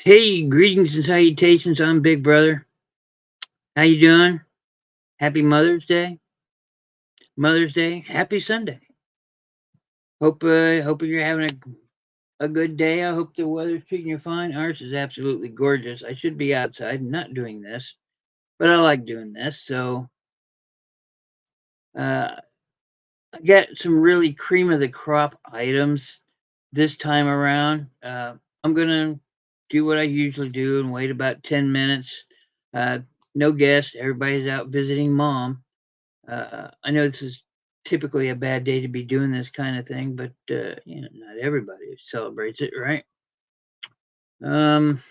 Hey, greetings and salutations. I'm Big Brother. How you doing? Happy Mother's Day. Mother's Day. Happy Sunday. Hope you're having a good day. I hope the weather's treating you fine. Ours is absolutely gorgeous. I should be outside, not doing this, but I like doing this. So uh, I got some really cream of the crop items this time around. I'm gonna do what I usually do and wait about 10 minutes. Uh, no guests. Everybody's out visiting mom. I know this is typically a bad day to be doing this kind of thing, but not everybody celebrates it, right? Um,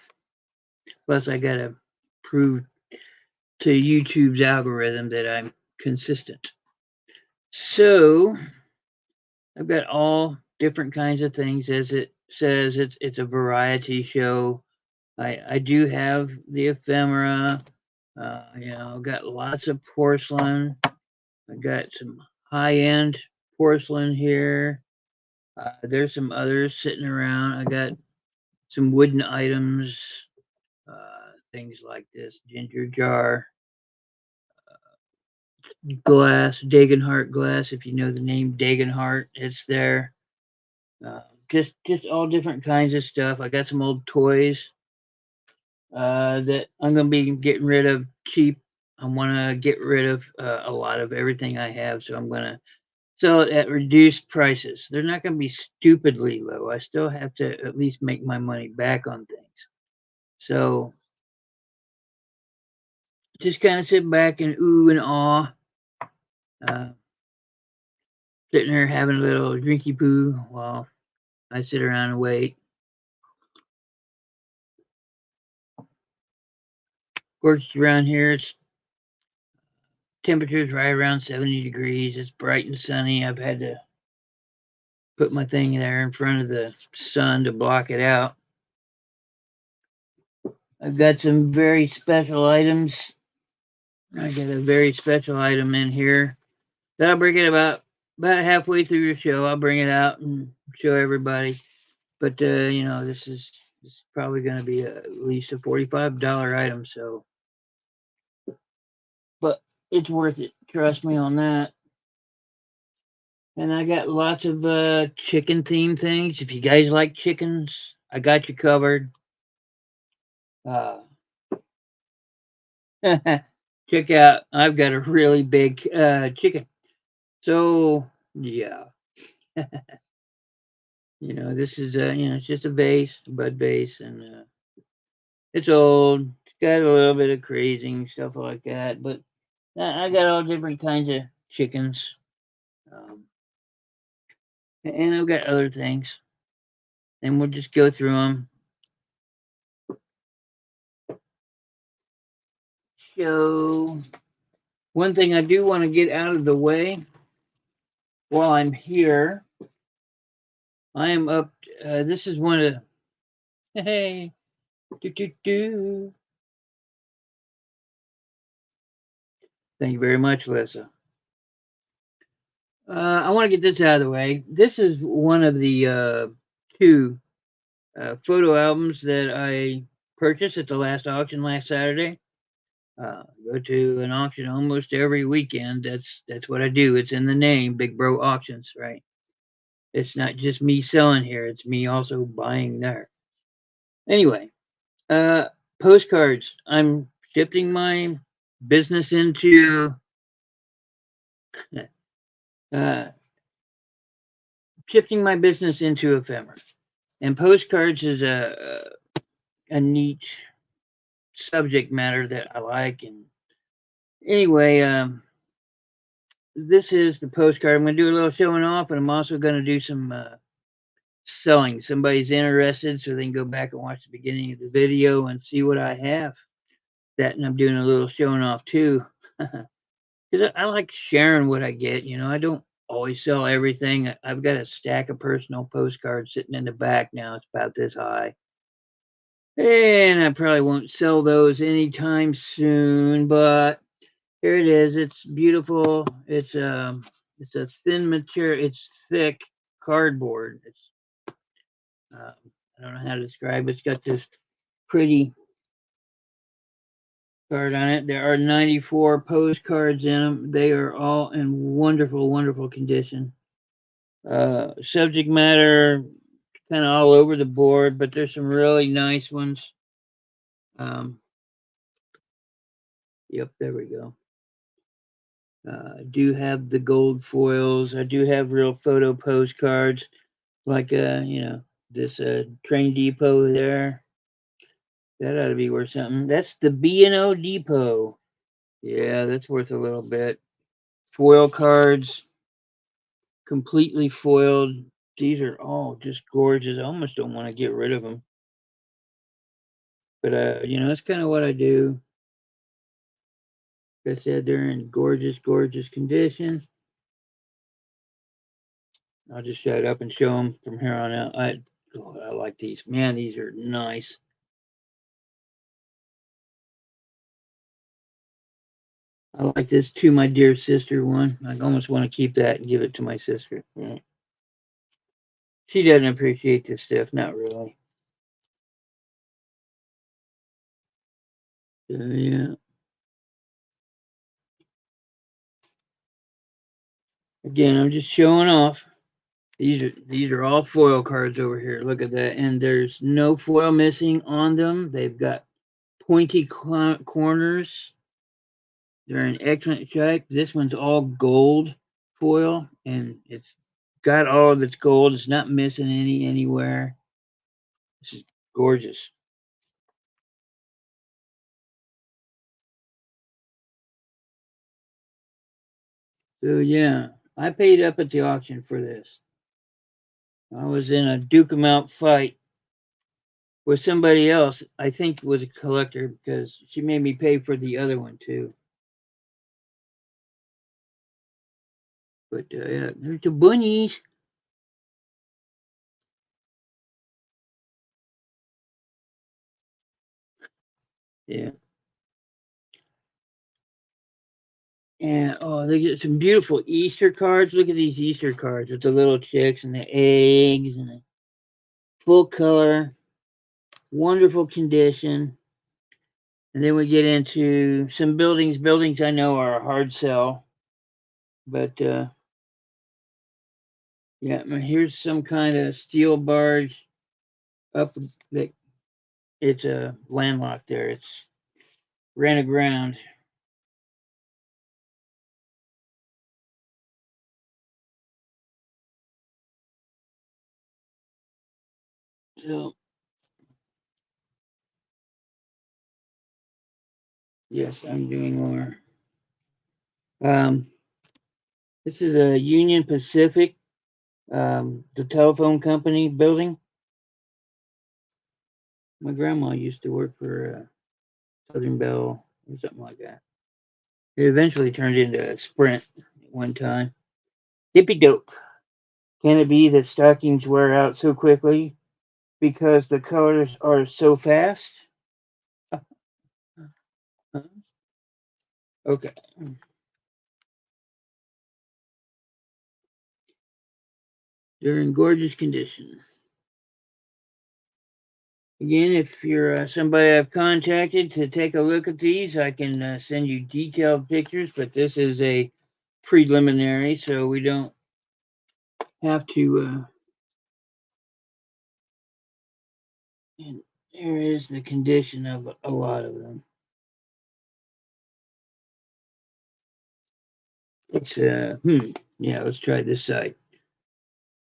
Plus, I gotta prove to YouTube's algorithm that I'm consistent. So I've got all different kinds of things, as it says. It's a variety show. I do have the ephemera. I've got lots of porcelain. I got some high end porcelain here. There's some others sitting around. I got some wooden items, things like this ginger jar, glass, Dagenhart glass. If you know the name Dagenhart, it's there. Just all different kinds of stuff. I got some old toys that I'm gonna be getting rid of cheap. I want to get rid of a lot of everything I have, so I'm gonna sell it at reduced prices. They're not going to be stupidly low. I still have to at least make my money back on things. So just kind of sit back and ooh and ah, uh, sitting there having a little drinky poo while I sit around and wait. Of course, around here, it's temperature's right around 70 degrees. It's bright and sunny. I've had to put my thing there in front of the sun to block it out. I've got some very special items. I got a very special item in here that I'll bring it about halfway through the show. I'll bring it out and show everybody. But this is probably going to be at least a $45 item. So, but it's worth it. Trust me on that. And I got lots of chicken themed things. If you guys like chickens, I got you covered. Uh, check out. I've got a really big chicken. So yeah, this is it's just a vase, a bud vase, and it's old. It's got a little bit of crazing stuff like that, but I got all different kinds of chickens, um, and I've got other things, and we'll just go through them. So one thing I do want to get out of the way while I'm here, I am up. This is one of hey, do do do. Thank you very much, Lissa. I want to get this out of the way. This is one of the two photo albums that I purchased at the last auction last Saturday. Go to an auction almost every weekend. That's what I do. It's in the name, Big Bro Auctions, right? It's not just me selling here; it's me also buying there. Anyway, uh, postcards. I'm shifting my business into uh, ephemera, and postcards is a neat subject matter that I like. And anyway, this is the postcard. I'm going to do a little showing off, and I'm also going to do some selling. Somebody's interested, so they can go back and watch the beginning of the video and see what I have. That, and I'm doing a little showing off too, because I like sharing what I get. I don't always sell everything. I've got a stack of personal postcards sitting in the back now. It's about this high. And I probably won't sell those anytime soon, but here it is. It's beautiful. It's a thin material. It's thick cardboard. It's I don't know how to describe it. It's got this pretty card on it. There are 94 postcards in them. They are all in wonderful, wonderful condition. Subject matter kind of all over the board, but there's some really nice ones. Um, yep, there we go. I do have the gold foils. I do have real photo postcards, like this train depot there. That ought to be worth something. That's the B&O Depot. Yeah, that's worth a little bit. Foil cards, completely foiled. These are all just gorgeous. I almost don't want to get rid of them. But that's kind of what I do. Like I said, they're in gorgeous, gorgeous condition. I'll just shut up and show them from here on out. I like these. Man, these are nice. I like this To My Dear Sister one. I almost want to keep that and give it to my sister. Yeah. She doesn't appreciate this stuff, not really. Yeah. Again, I'm just showing off. These are all foil cards over here. Look at that, and there's no foil missing on them. They've got pointy corners. They're in excellent shape. This one's all gold foil, and it's got all of its gold. It's not missing anywhere. This is gorgeous. So yeah, I paid up at the auction for this. I was in a Duke 'em out fight with somebody else. I think was a collector because she made me pay for the other one too. But yeah, there's the bunnies. Yeah. And oh, they get some beautiful Easter cards. Look at these Easter cards with the little chicks and the eggs and the full color, wonderful condition. And then we get into some buildings. Buildings I know are a hard sell, but yeah, here's some kind of steel barge up that it's a landlocked there. It's ran aground. So yes, I'm doing more. Um, this is a Union Pacific, the telephone company building. My grandma used to work for Southern Bell or something like that. It eventually turned into a Sprint at one time. Dippy dope. Can it be that stockings wear out so quickly because the colors are so fast? Okay. They're in gorgeous condition. Again, if you're somebody I've contacted to take a look at these, I can send you detailed pictures, but this is a preliminary, so we don't have to. And there is the condition of a lot of them. It's yeah. Let's try this side.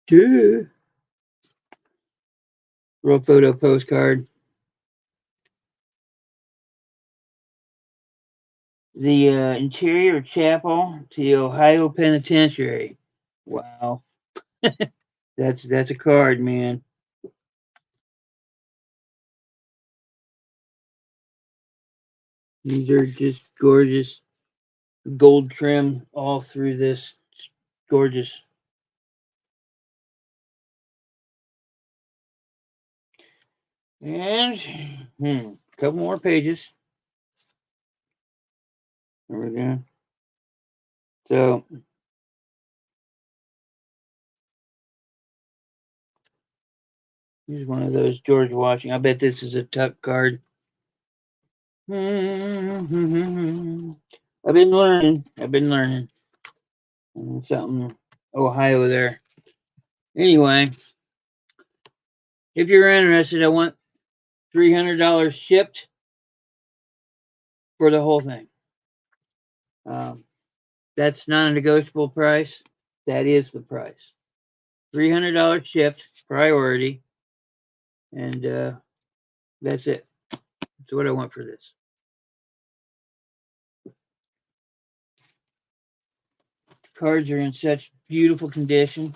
Duh. Roll photo postcard. The interior chapel to the Ohio Penitentiary. Wow, that's a card, man. These are just gorgeous, gold trim all through this. It's gorgeous. And a couple more pages. There we go. So Here's one of those George Washington. I bet this is a tuck card. I've been learning. Something Ohio there. Anyway, if you're interested, I want $300 shipped for the whole thing. That's not a negotiable price. That is the price. $300 shipped, priority, and that's it. That's what I want for this. Cards are in such beautiful condition.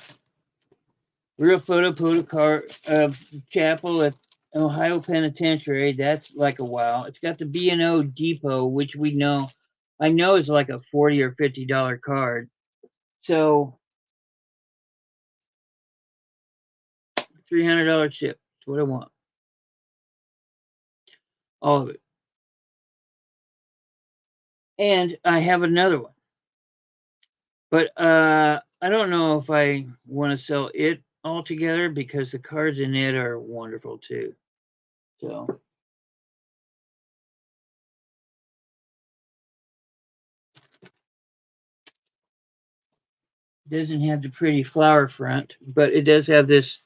Real photo card of chapel at Ohio Penitentiary. That's like a wow. It's got the B&O Depot, which we know, I know is like a $40 or $50 card. So $300 ship. That's what I want. All of it. And I have another one. But I don't know if I want to sell it altogether because the cards in it are wonderful too. So it doesn't have the pretty flower front, but it does have this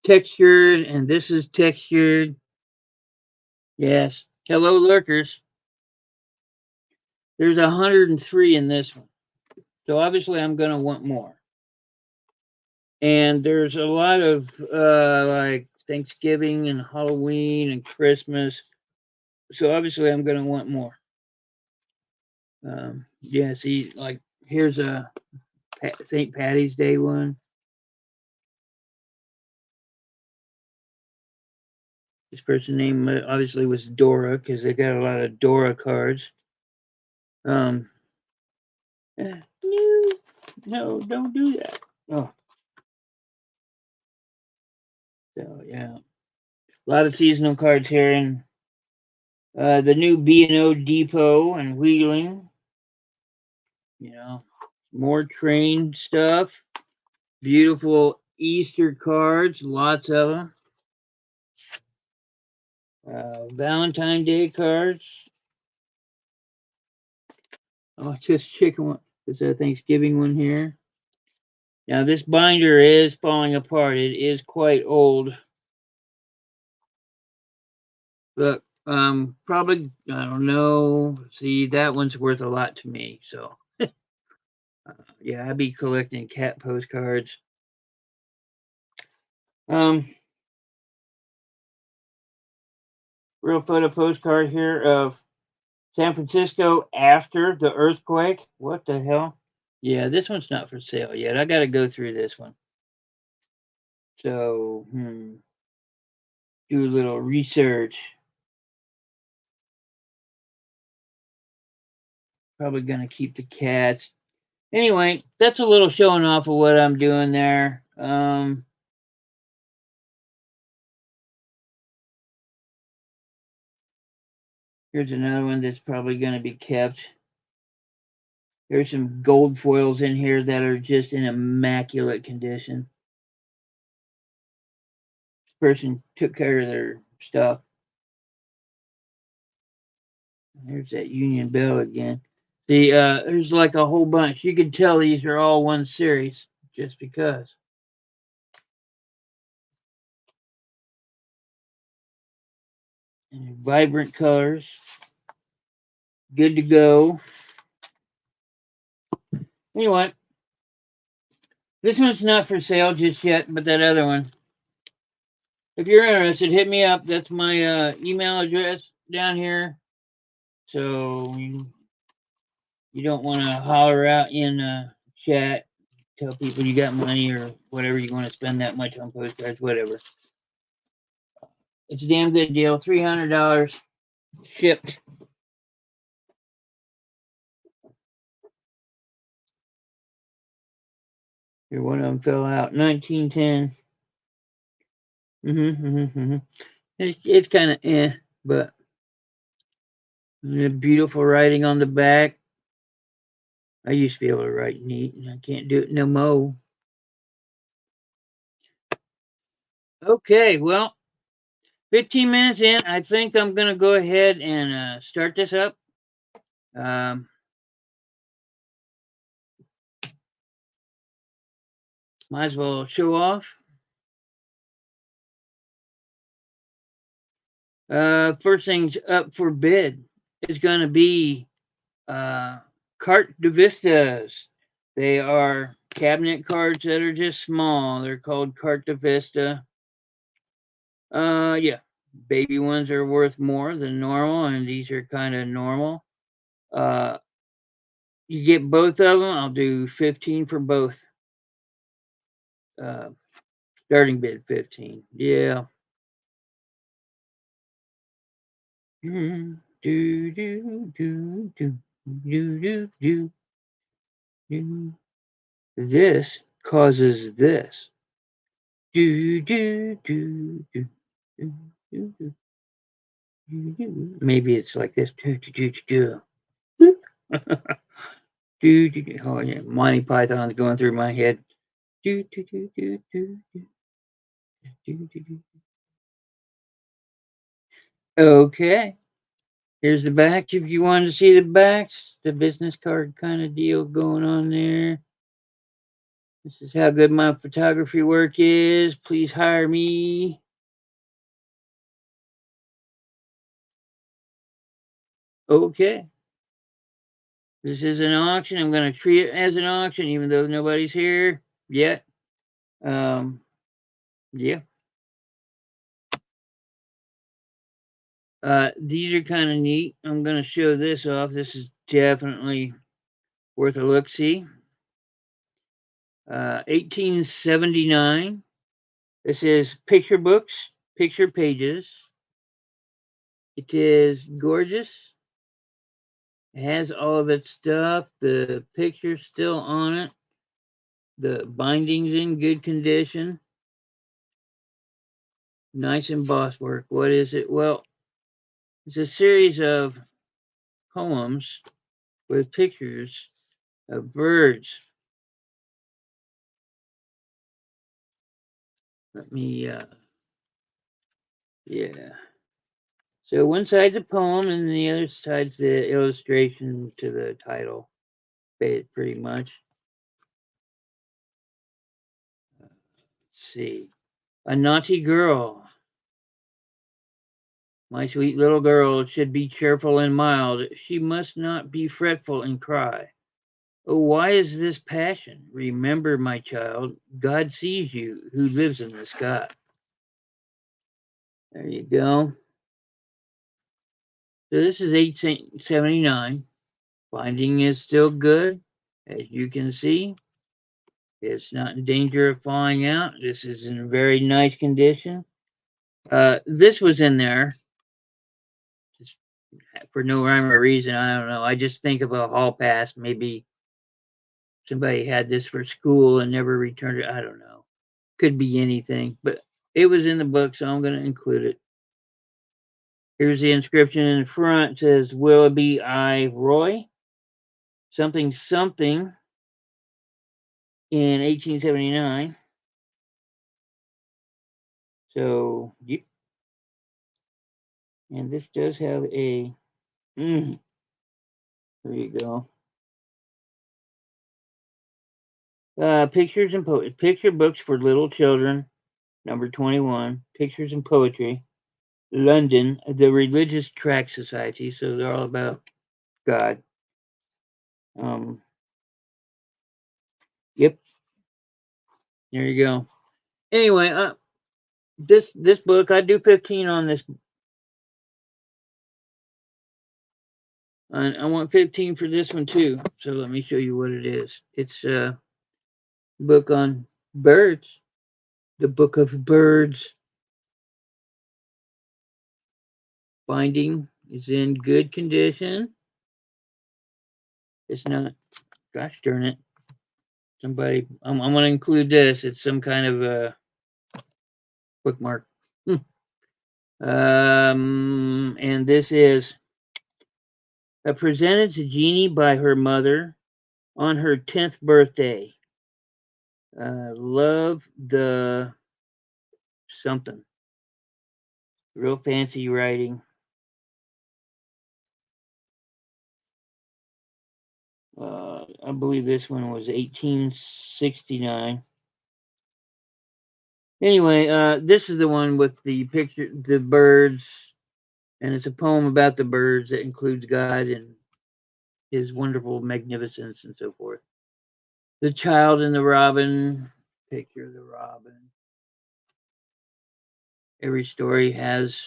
textured, and this is textured. Yes. Hello, lurkers. There's 103 in this one. So obviously I'm going to want more. And there's a lot of like Thanksgiving and Halloween and Christmas. So obviously I'm going to want more. Yeah, see, like here's a St. Patty's Day one. This person name obviously was Dora because they got a lot of Dora cards. No, no, don't do that. Oh, so yeah, a lot of seasonal cards here, and the new B&O Depot and Wheeling. You know, more train stuff. Beautiful Easter cards, lots of them. Valentine Day cards. Oh, it's just chicken one. It's a Thanksgiving one here. Now this binder is falling apart. It is quite old. Look, probably I don't know. See, that one's worth a lot to me. So yeah, I'd be collecting cat postcards. Um, real photo postcard here of San Francisco after the earthquake. What the hell? Yeah, this one's not for sale yet. I got to go through this one. So, do a little research. Probably gonna keep the cats. Anyway, that's a little showing off of what I'm doing there. Here's another one that's probably gonna be kept. There's some gold foils in here that are just in immaculate condition. This person took care of their stuff. There's that Union Bell again. See, there's like a whole bunch. You can tell these are all one series just because. And vibrant colors. Good to go. Anyway, this one's not for sale just yet, but that other one. If you're interested, hit me up. That's my email address down here. So you don't want to holler out in chat, tell people you got money or whatever you want to spend that much on postcards, whatever. It's a damn good deal. $300 shipped. Here, one of them fell out. 1910. It's kind of but beautiful writing on the back. I used to be able to write neat, and I can't do it no more. Okay, well, 15 minutes in, I think I'm going to go ahead and start this up. Um, might as well show off. First thing's up for bid is going to be Carte de Vistas. They are cabinet cards that are just small. They're called Carte de Vista. Yeah, baby ones are worth more than normal, and these are kind of normal. Uh, you get both of them. I'll do 15 for both. Uh, starting bid 15. Yeah. Do do do do do do do do. This causes this. Do do do do do do do do. Maybe it's like this. Do do do do do. Do do do. Oh yeah, Monty Python's going through my head. Do do do do do do do do do. Okay. Here's the back. If you wanted to see the backs, the business card kind of deal going on there. This is how good my photography work is. Please hire me. Okay. This is an auction. I'm going to treat it as an auction, even though nobody's here yet. Um, yeah. These are kind of neat. I'm going to show this off. This is definitely worth a look see. 1879. This is picture books, picture pages. It is gorgeous. It has all of its stuff. The picture's still on it. The binding's in good condition. Nice embossed work. What is it? Well, it's a series of poems with pictures of birds. Let me, yeah. So one side's a poem and the other side's the illustration to the title, pretty much. Let's see. A naughty girl. My sweet little girl should be cheerful and mild. She must not be fretful and cry. Oh, why is this passion? Remember, my child, God sees you who lives in the sky. There you go. So this is 1879. Binding is still good. As you can see, it's not in danger of falling out. This is in very nice condition. This was in there just for no rhyme or reason. I don't know. I just think of a hall pass. Maybe somebody had this for school and never returned it. I don't know. Could be anything, but it was in the book, so I'm going to include it. Here's the inscription in the front. It says Willoughby I. Roy, something something in 1879. So, yep. And this does have a, there you go. Pictures and picture books for little children, number 21. Pictures and poetry, London, the Religious Tract Society. So they're all about God. Um, yep. There you go. Anyway, this book, I do 15 on this. And I want 15 for this one too. So let me show you what it is. It's a book on birds. The Book of Birds. Binding is in good condition. It's not, gosh darn it. Somebody, I'm going to include this. It's some kind of a bookmark. And this is presented to Jeannie by her mother on her 10th birthday. Love the something. Real fancy writing. I believe this one was 1869. Anyway, this is the one with the picture, the birds, and it's a poem about the birds that includes God and his wonderful magnificence and so forth. The child and the robin, picture of the robin. Every story has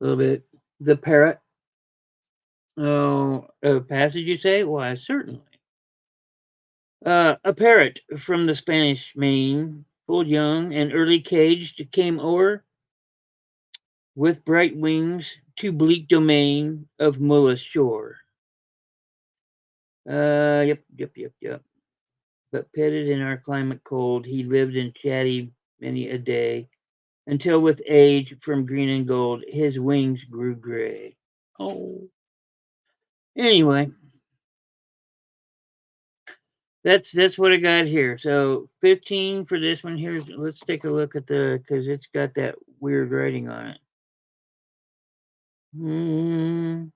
a little bit. The parrot. Oh, a passage you say? Why, certainly. A parrot from the Spanish main, full young and early caged, came o'er with bright wings to bleak domain of Mulla's shore. Yep. But petted in our climate cold, he lived in chatty many a day, until with age from green and gold his wings grew gray. Oh. Anyway, that's what I got here. So 15 for this one here. Let's take a look at the because it's got that weird writing on it. Mm,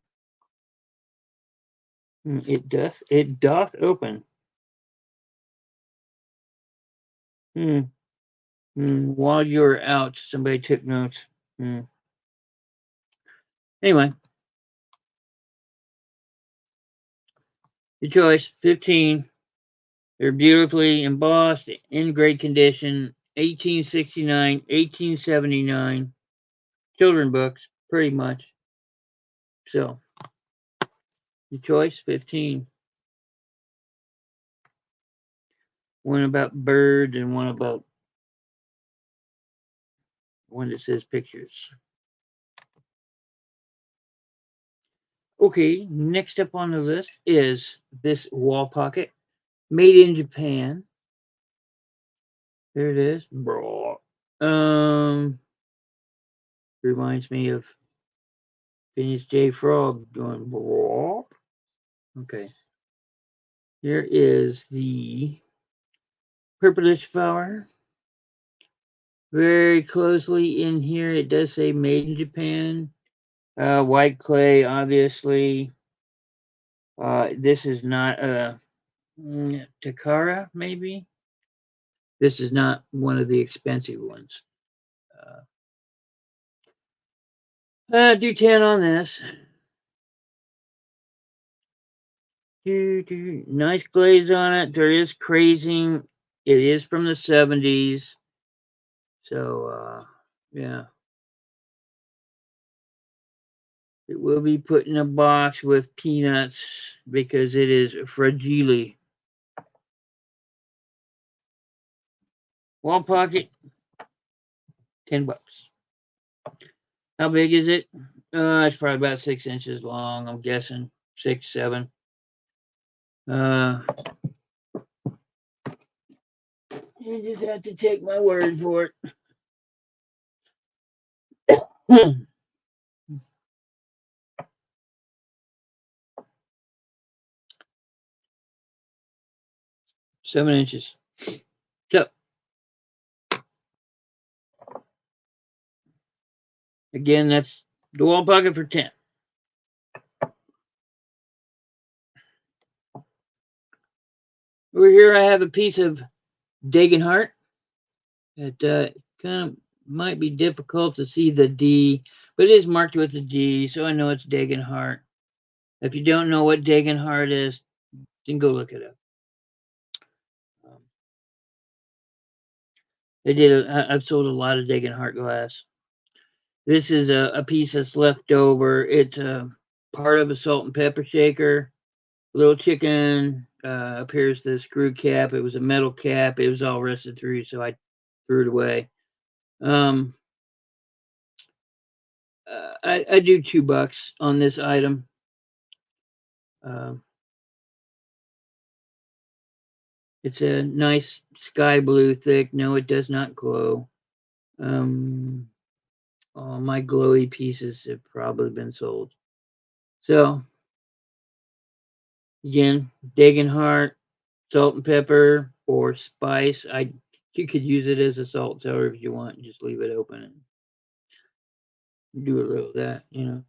it doth open. Hmm. While you were out, somebody took notes. Hmm. Anyway, your choice. 15. They're beautifully embossed, in great condition. 1869, 1879. Children books, pretty much. So, your choice. 15. One about birds and one that says pictures. Okay, next up on the list is this wall pocket, made in Japan. There it is. Um, reminds me of Phineas J. Frog doing blah. Okay, here is the purplish flower. Very closely in here, it does say made in Japan. White clay, obviously. This is not a Takara, maybe. This is not one of the expensive ones. Do 10 on this. Nice glaze on it. There is crazing. It is from the 70s. So, yeah. It will be put in a box with peanuts because it is fragile. Wall pocket, $10. How big is it? It's probably about 6 inches long, I'm guessing. 6, 7. Uh, you just have to take my word for it. 7 inches. So, again, that's the wall pocket for 10. Over here, I have a piece of Dagenhart. It kind of might be difficult to see the D, but it is marked with a D, so I know it's Dagenhart. If you don't know what Dagenhart is, then go look it up. I've sold a lot of Dagenhart glass. This is a piece that's left over. It's part of a salt and pepper shaker. Little chicken. Appears the screw cap. It was a metal cap. It was all rusted through, so I threw it away. I do $2 on this item. It's a nice sky blue thick. No, it does not glow. All my glowy pieces have probably been sold. So, again, Dagenhart, salt and pepper, or spice. I You could use it as a salt cellar if you want. Just leave it open and do a little of that, you know.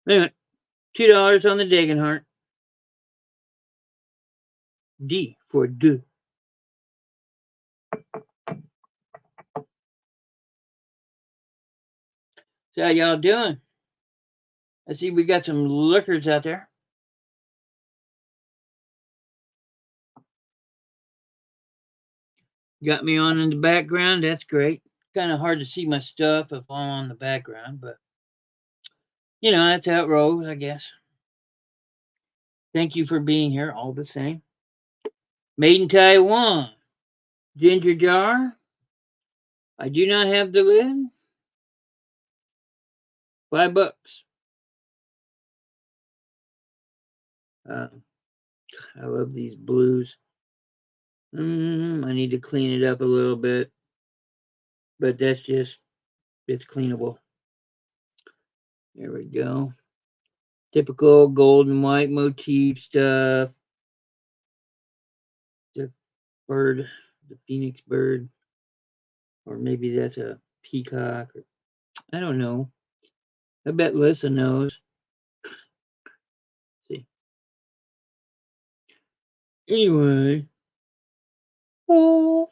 Anyway, $2 on the Dagon Heart. D for do. So how y'all doing? I see we got some lookers out there. Got me on in the background. That's great. Kind of hard to see my stuff if I'm on the background, but you know, that's how it rolls, I guess. Thank you for being here all the same. Made in Taiwan. Ginger jar. I do not have the lid. $5. Uh, I love these blues. I need to clean it up a little bit, but that's just, it's cleanable. There we go. Typical gold and white motif stuff. The bird, the phoenix bird, or maybe that's a peacock. I don't know. I bet Lissa knows. Let's see. Anyway, oh,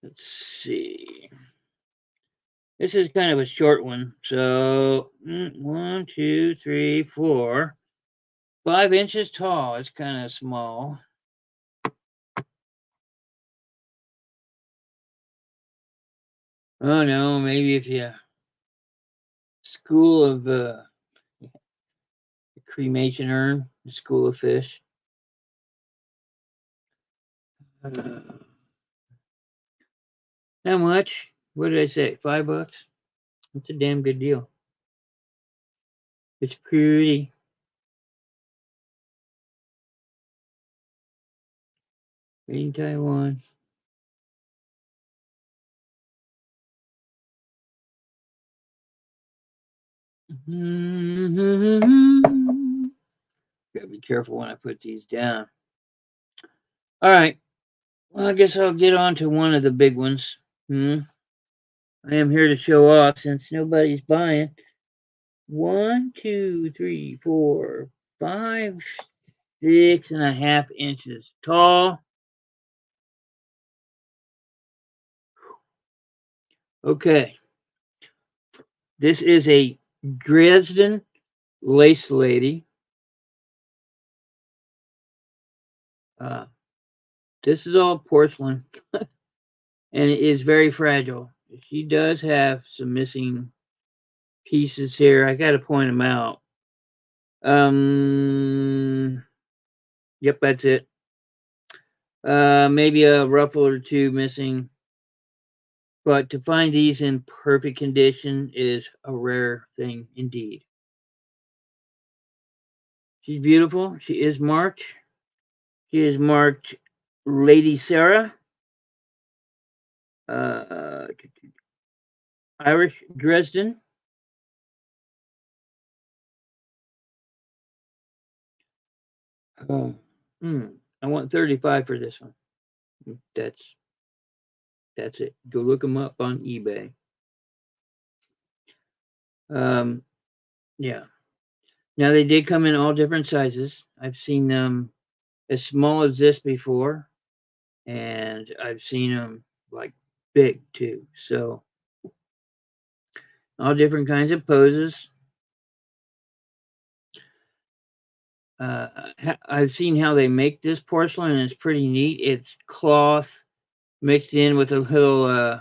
let's see. This is kind of a short one. So 1, 2, 3, 4, 5 inches tall. It's kind of small. Oh no, maybe if you school of cremation urn, the school of fish. How much? What did I say? $5? That's a damn good deal. It's pretty. Made in Taiwan. Gotta be careful when I put these down. All right. Well, I guess I'll get on to one of the big ones. I am here to show off since nobody's buying. 1, 2, 3, 4, 5, 6.5 inches tall. Okay. This is a Dresden lace lady. This is all porcelain and it is very fragile. She does have some missing pieces here. I got to point them out. Yep, that's it. Maybe a ruffle or two missing. But to find these in perfect condition is a rare thing indeed. She's beautiful. She is marked. She is marked Lady Sarah. Uh, Irish Dresden. Uh, I want 35 for this one. That's it. Go look them up on eBay. Yeah. Now they did come in all different sizes. I've seen them as small as this before, and I've seen them like big too. So all different kinds of poses. I've seen how they make this porcelain, and it's pretty neat. It's cloth mixed in with a little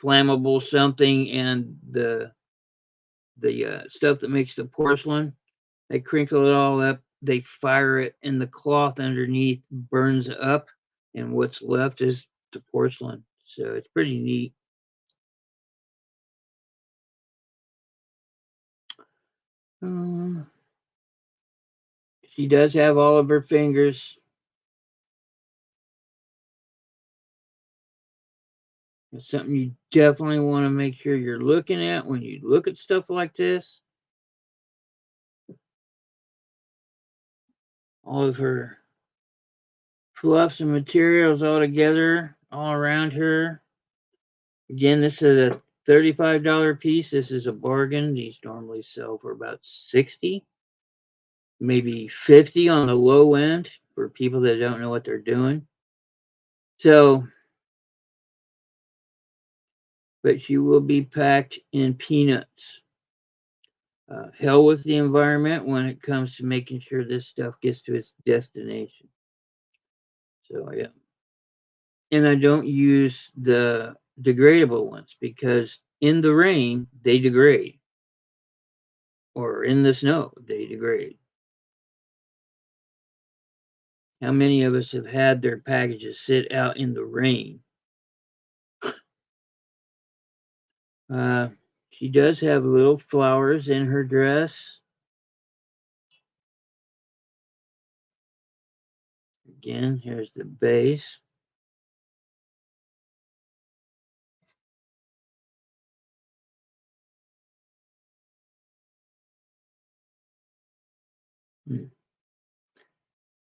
flammable something, and the stuff that makes the porcelain. They crinkle it all up. They fire it, and the cloth underneath burns up, and what's left is the porcelain. So it's pretty neat. She does have all of her fingers. It's something you definitely want to make sure you're looking at when you look at stuff like this. All of her fluff some materials all together, all around her. Again, this is a $35 piece. This is a bargain. These normally sell for about 60, maybe 50 on the low end for people that don't know what they're doing. So, but she will be packed in peanuts. Hell with the environment when it comes to making sure this stuff gets to its destination. So, yeah. And I don't use the degradable ones because in the rain, they degrade, or in the snow, they degrade. How many of us have had their packages sit out in the rain? Uh, she does have little flowers in her dress. Again, here's the base.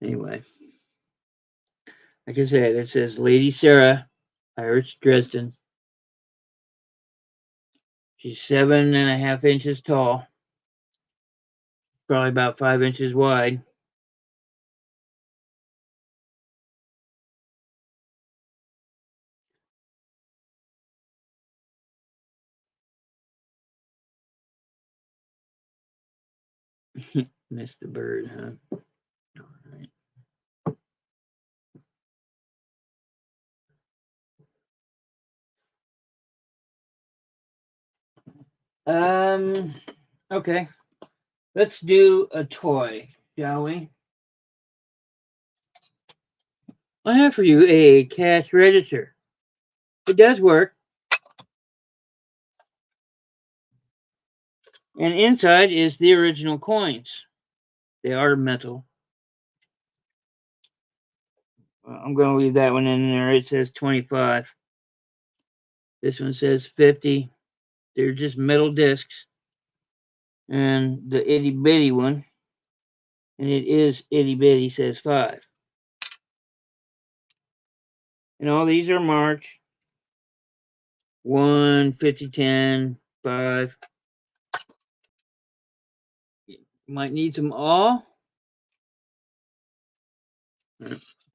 Anyway, like I said, it says Lady Sarah, Irish Dresden. She's 7.5 inches tall, probably about 5 inches wide. Missed the bird, huh? All right. Okay. Let's do a toy, shall we? I have for you a cash register. It does work. And inside is the original coins. They are metal. I'm going to leave that one in there. It says 25. This one says 50. They're just metal discs. And the itty bitty one, and it is itty bitty, says 5. And all these are marked 1, 50, 10, 5. You might need them all.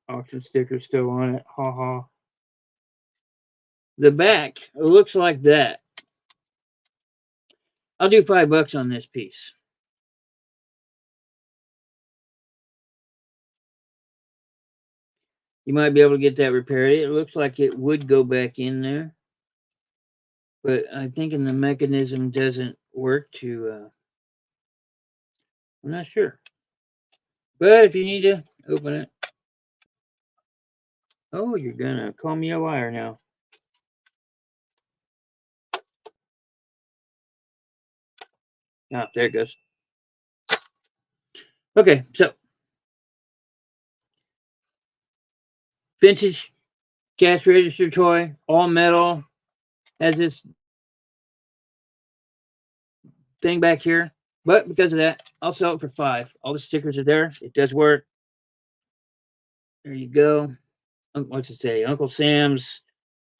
Auction sticker still on it. Ha ha. The back looks like that. I'll do $5 on this piece. You might be able to get that repaired. It looks like it would go back in there, but I think the mechanism doesn't work to. I'm not sure. But if you need to open it, oh, you're gonna call me a liar now. Ah, there it goes. Okay, so vintage cash register toy, all metal, has this thing back here. But because of that, I'll sell it for 5. All the stickers are there. It does work. There you go. What's it say? Uncle Sam's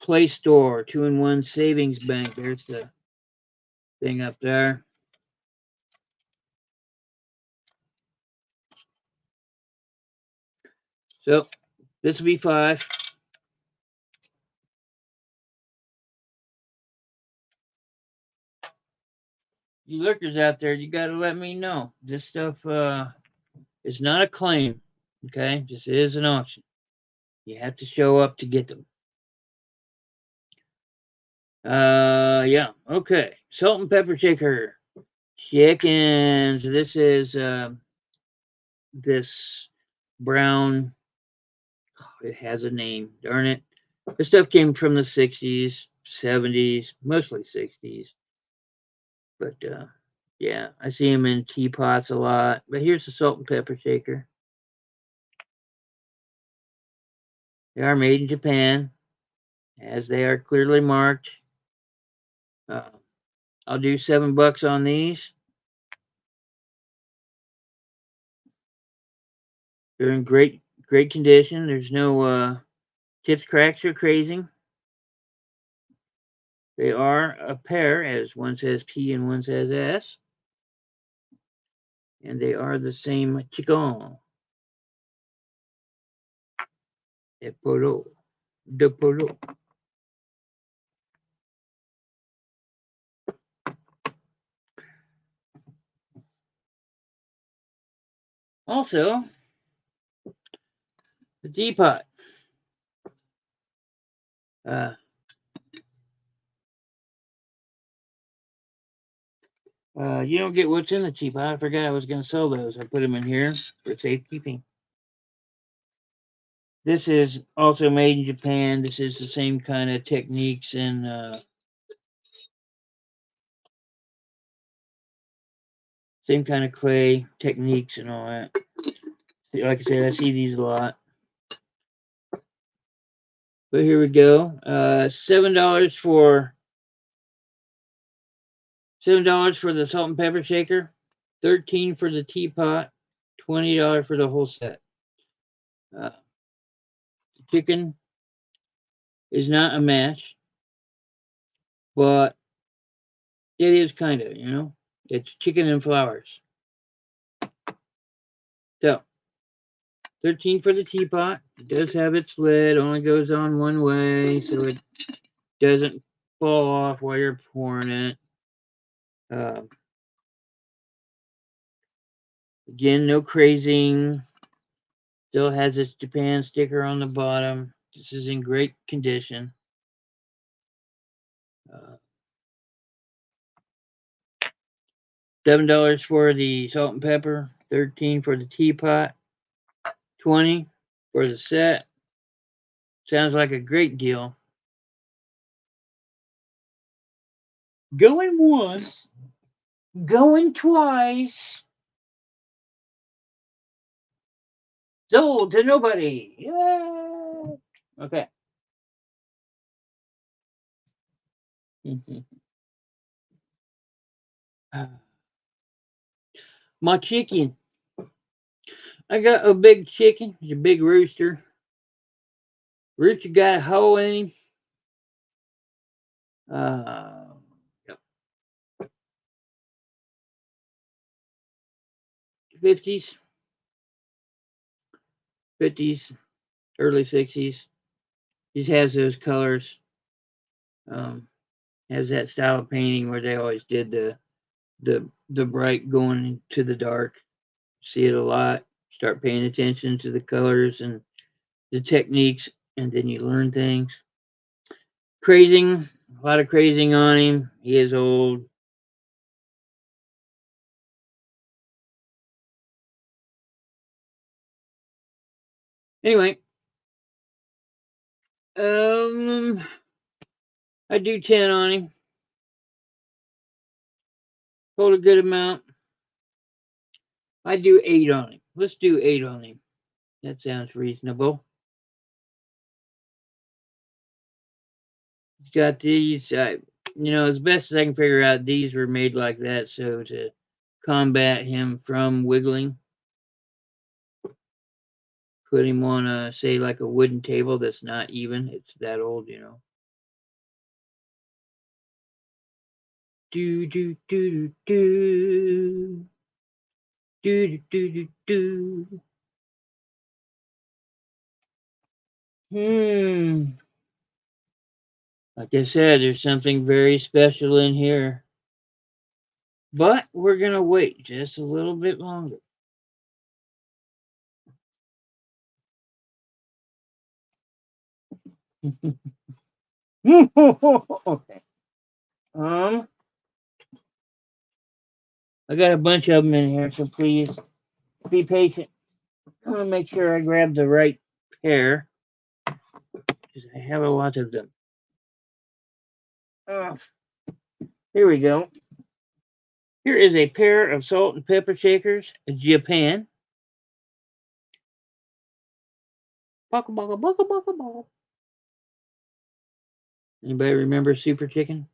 Play Store, 2-in-1 savings bank. There's the thing up there. So this will be 5. You lurkers out there, you got to let me know. This stuff is not a claim, okay? This is an auction. You have to show up to get them. Yeah, okay. Salt and pepper shaker. Chickens. This is this brown. Oh, it has a name. Darn it. This stuff came from the 60s, 70s, mostly 60s. But yeah, I see them in teapots a lot. But here's the salt and pepper shaker. They are made in Japan, as they are clearly marked. Uh, I'll do $7 on these. They're in great Great condition. There's no tips, cracks, or crazing. They are a pair, as one says P and one says S. And they are the same chicken. De polo. De polo. Also, the teapot. You don't get what's in the teapot. I forgot I was going to sell those. I put them in here for safekeeping. This is also made in Japan. This is the same kind of techniques and same kind of clay techniques and all that. Like I said, I see these a lot. But here we go. $7 for the salt and pepper shaker. $13 for the teapot. $20 for the whole set. The chicken is not a match, but it is kind of, you know. It's chicken and flowers. So, 13 for the teapot. It does have its lid. Only goes on one way, so it doesn't fall off while you're pouring it. Again, no crazing. Still has its Japan sticker on the bottom. This is in great condition. $7 for the salt and pepper. 13 for the teapot. 20 for the set. Sounds like a great deal. Going once, going twice. Sold to nobody. Yeah. Okay. My chicken. I got a big chicken. He's a big rooster. Rooster got a hole in him. Yep. 50s, early 60s. He has those colors. Has that style of painting where they always did the bright going to the dark. See it a lot. Start paying attention to the colors and the techniques, and then you learn things. Crazing, a lot of crazing on him. He is old. Anyway, I do 10 on him. Hold a good amount. I do 8 on him. Let's do 8 on him. That sounds reasonable. He's got these, as best as I can figure out, these were made like that so to combat him from wiggling. Put him on say like a wooden table that's not even. It's that old, Do do do do do do do do do. Like I said, there's something very special in here. But we're gonna wait just a little bit longer. Okay. I got a bunch of them in here, so please be patient. I'm gonna make sure I grab the right pair because I have a lot of them. Here we go. Here is a pair of salt and pepper shakers, Japan. Baka, baka, baka, baka, baka. Anybody remember Super Chicken?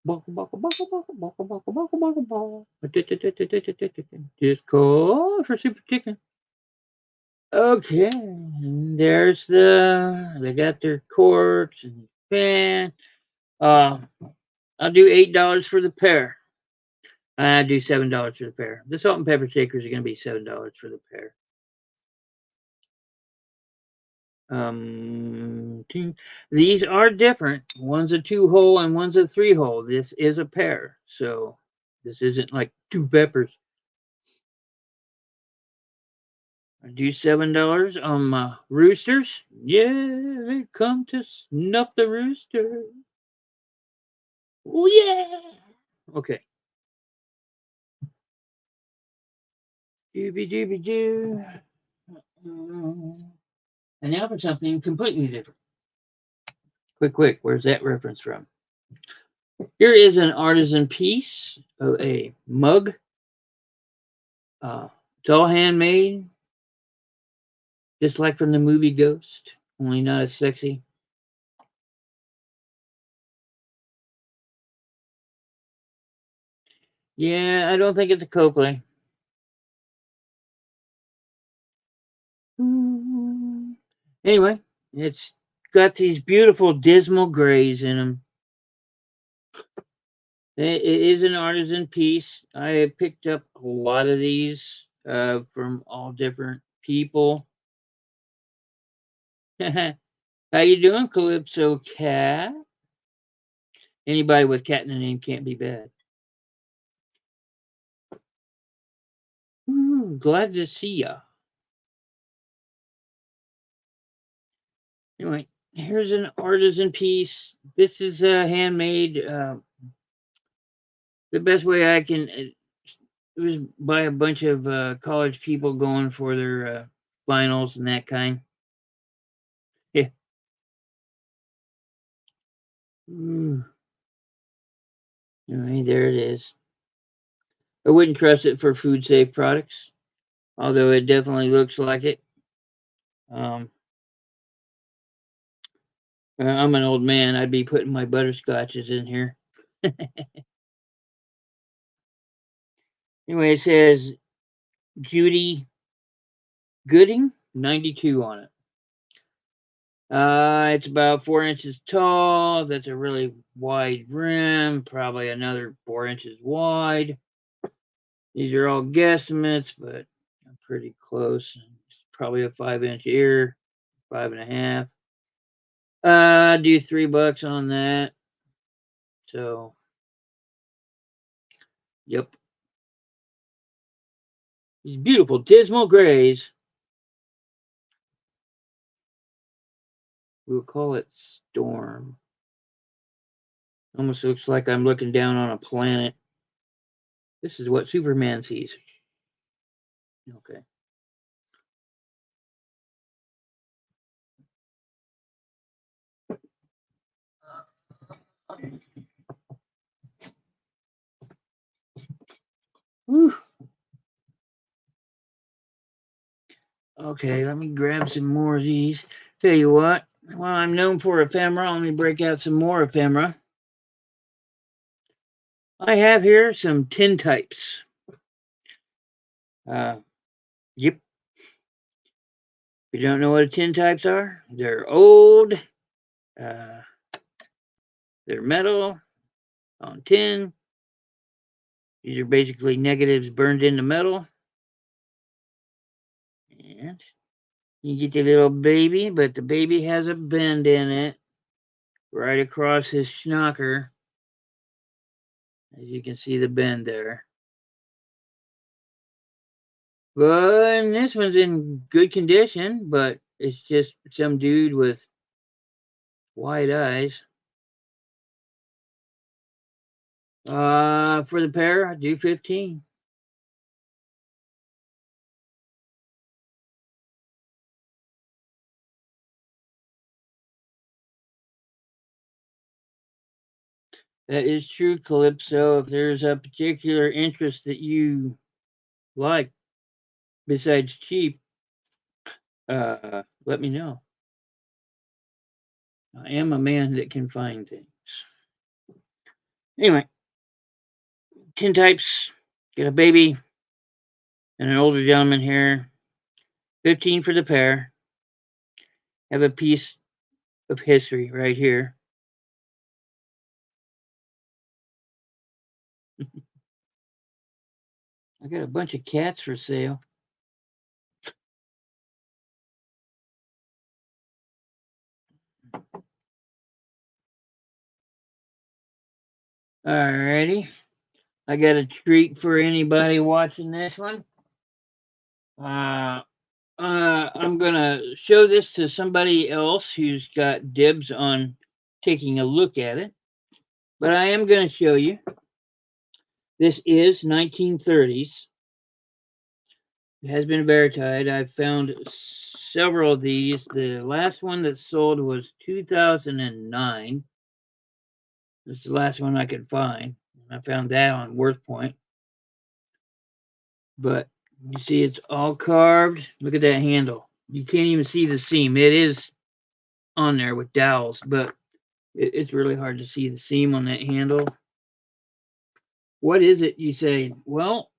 Baka, baka, baka, baka, baka, baka, baka, baka, baka. Just call for Super Chicken. Okay, and there's they got their quartz and fan. Uh, I'll do $8 for the pair. I do $7 for the pair. The salt and pepper shakers are going to be $7 for the pair. These are different. One's a 2-hole and one's a 3-hole. This is a pair, so this isn't like two peppers. I do $7 on my roosters. Yeah, they come to snuff the rooster. Oh yeah. Okay. Dooby dooby doo. And now for something completely different. Quick, where's that reference from? Here is an artisan piece of a mug. It's all handmade, just like from the movie Ghost, only not as sexy. Yeah, I don't think it's a Copley. Anyway, it's got these beautiful dismal grays in them. It is an artisan piece. I picked up a lot of these from all different people. How you doing, Calypso Cat? Anybody with cat in the name can't be bad. Glad to see ya. Anyway, here's an artisan piece. This is handmade. The best way I can it was by a bunch of college people going for their finals and that kind. Yeah. Anyway, there it is. I wouldn't trust it for food safe products, although it definitely looks like it. Um, I'm an old man. I'd be putting my butterscotches in here. Anyway, it says Judy Gooding, 92 on it. It's about 4 inches tall. That's a really wide rim, probably another 4 inches wide. These are all guesstimates, but I'm pretty close. It's probably a 5-inch ear, 5.5. Do $3 on that. So, yep. These beautiful dismal grays. We'll call it Storm. Almost looks like I'm looking down on a planet. This is what Superman sees. Okay. Whew. Okay, let me grab some more of these. Tell you what, while I'm known for ephemera, let me break out some more ephemera. I have here some tintypes. Uh, yep. If you don't know what tintypes are, they're old. Uh, they're metal on tin. These are basically negatives burned into metal. And you get the little baby, but the baby has a bend in it right across his schnocker. As you can see the bend there. But this one's in good condition, but it's just some dude with white eyes. For the pair, I do 15. That is true, Calypso. If there's a particular interest that you like besides cheap, let me know. I am a man that can find things. Anyway, tintypes, get a baby and an older gentleman here. 15 for the pair. Have a piece of history right here. I got a bunch of cats for sale. Alrighty. I got a treat for anybody watching this one. I'm gonna show this to somebody else who's got dibs on taking a look at it. But I am gonna show you. This is 1930s. It has been verified. I've found several of these. The last one that sold was 2009. This is the last one I could find. I found that on WorthPoint. But you see, it's all carved. Look at that handle. You can't even see the seam. It is on there with dowels, but it's really hard to see the seam on that handle. What is it? You say, well,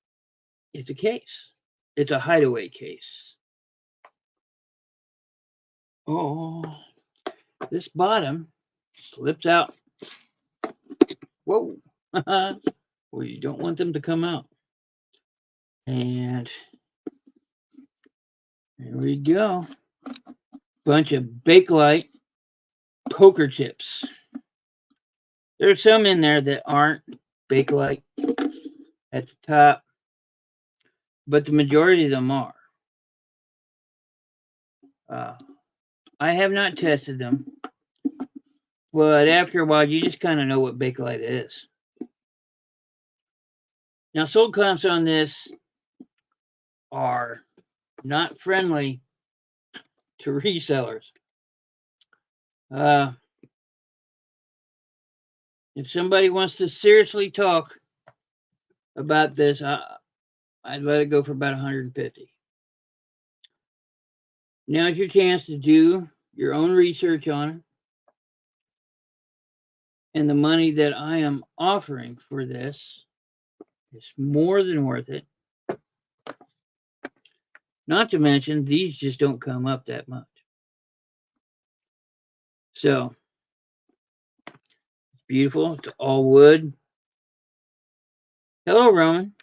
it's a case. It's a hideaway case. Oh, this bottom slips out. Whoa. Well, you don't want them to come out. And there we go. Bunch of Bakelite poker chips. There's some in there that aren't Bakelite at the top, but the majority of them are. I have not tested them, but after a while, you just kind of know what Bakelite is. Now, sold comps on this are not friendly to resellers. If somebody wants to seriously talk about this, I'd let it go for about 150. Now's your chance to do your own research on it. And the money that I am offering for this is more than worth it. Not to mention, these just don't come up that much. So, it's beautiful. It's all wood. Hello, Roman.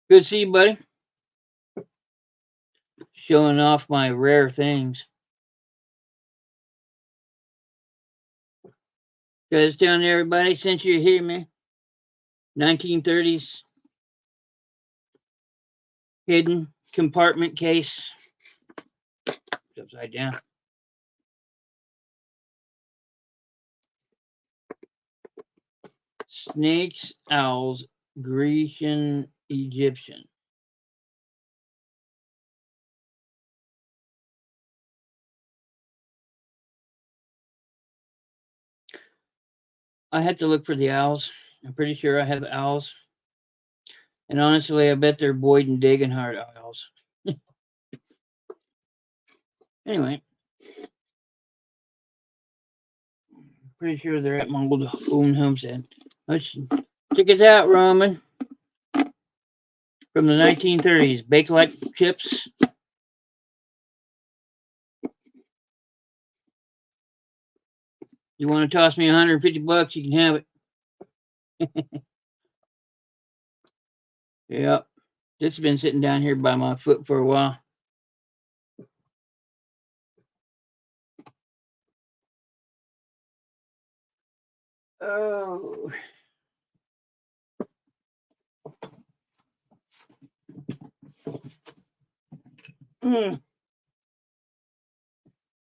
Good to see you, buddy. Showing off my rare things. Guys down there, everybody, since you're here, man. 1930s hidden compartment case. It's upside down. Snakes, owls, Grecian, Egyptian. I had to look for the owls. I'm pretty sure I have owls. And honestly, I bet they're Boyd and Degenhardt owls. Anyway, pretty sure they're at my old homestead. Let's check it out, Roman. From the 1930s, Bakelite chips. You want to toss me 150 bucks, you can have it. Yep. This has been sitting down here by my foot for a while. Oh.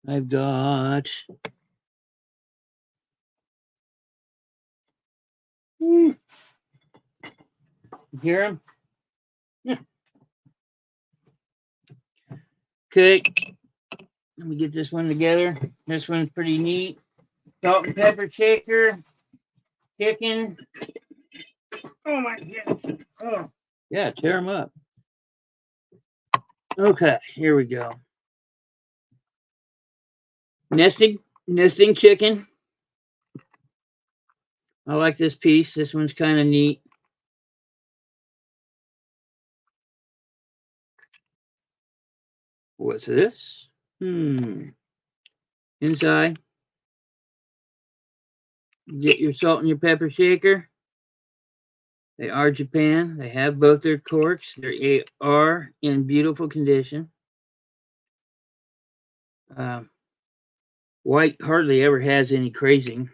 I've got hear him? Okay. Let me get this one together. This one's pretty neat. Salt and pepper shaker. Chicken. Oh my goodness. Oh. Yeah, tear them up. Okay, here we go. Nesting chicken. I like this piece. This one's kind of neat. What's this? Inside, get your salt and your pepper shaker. They are Japan. They have both their corks. They are in beautiful condition. White hardly ever has any crazing.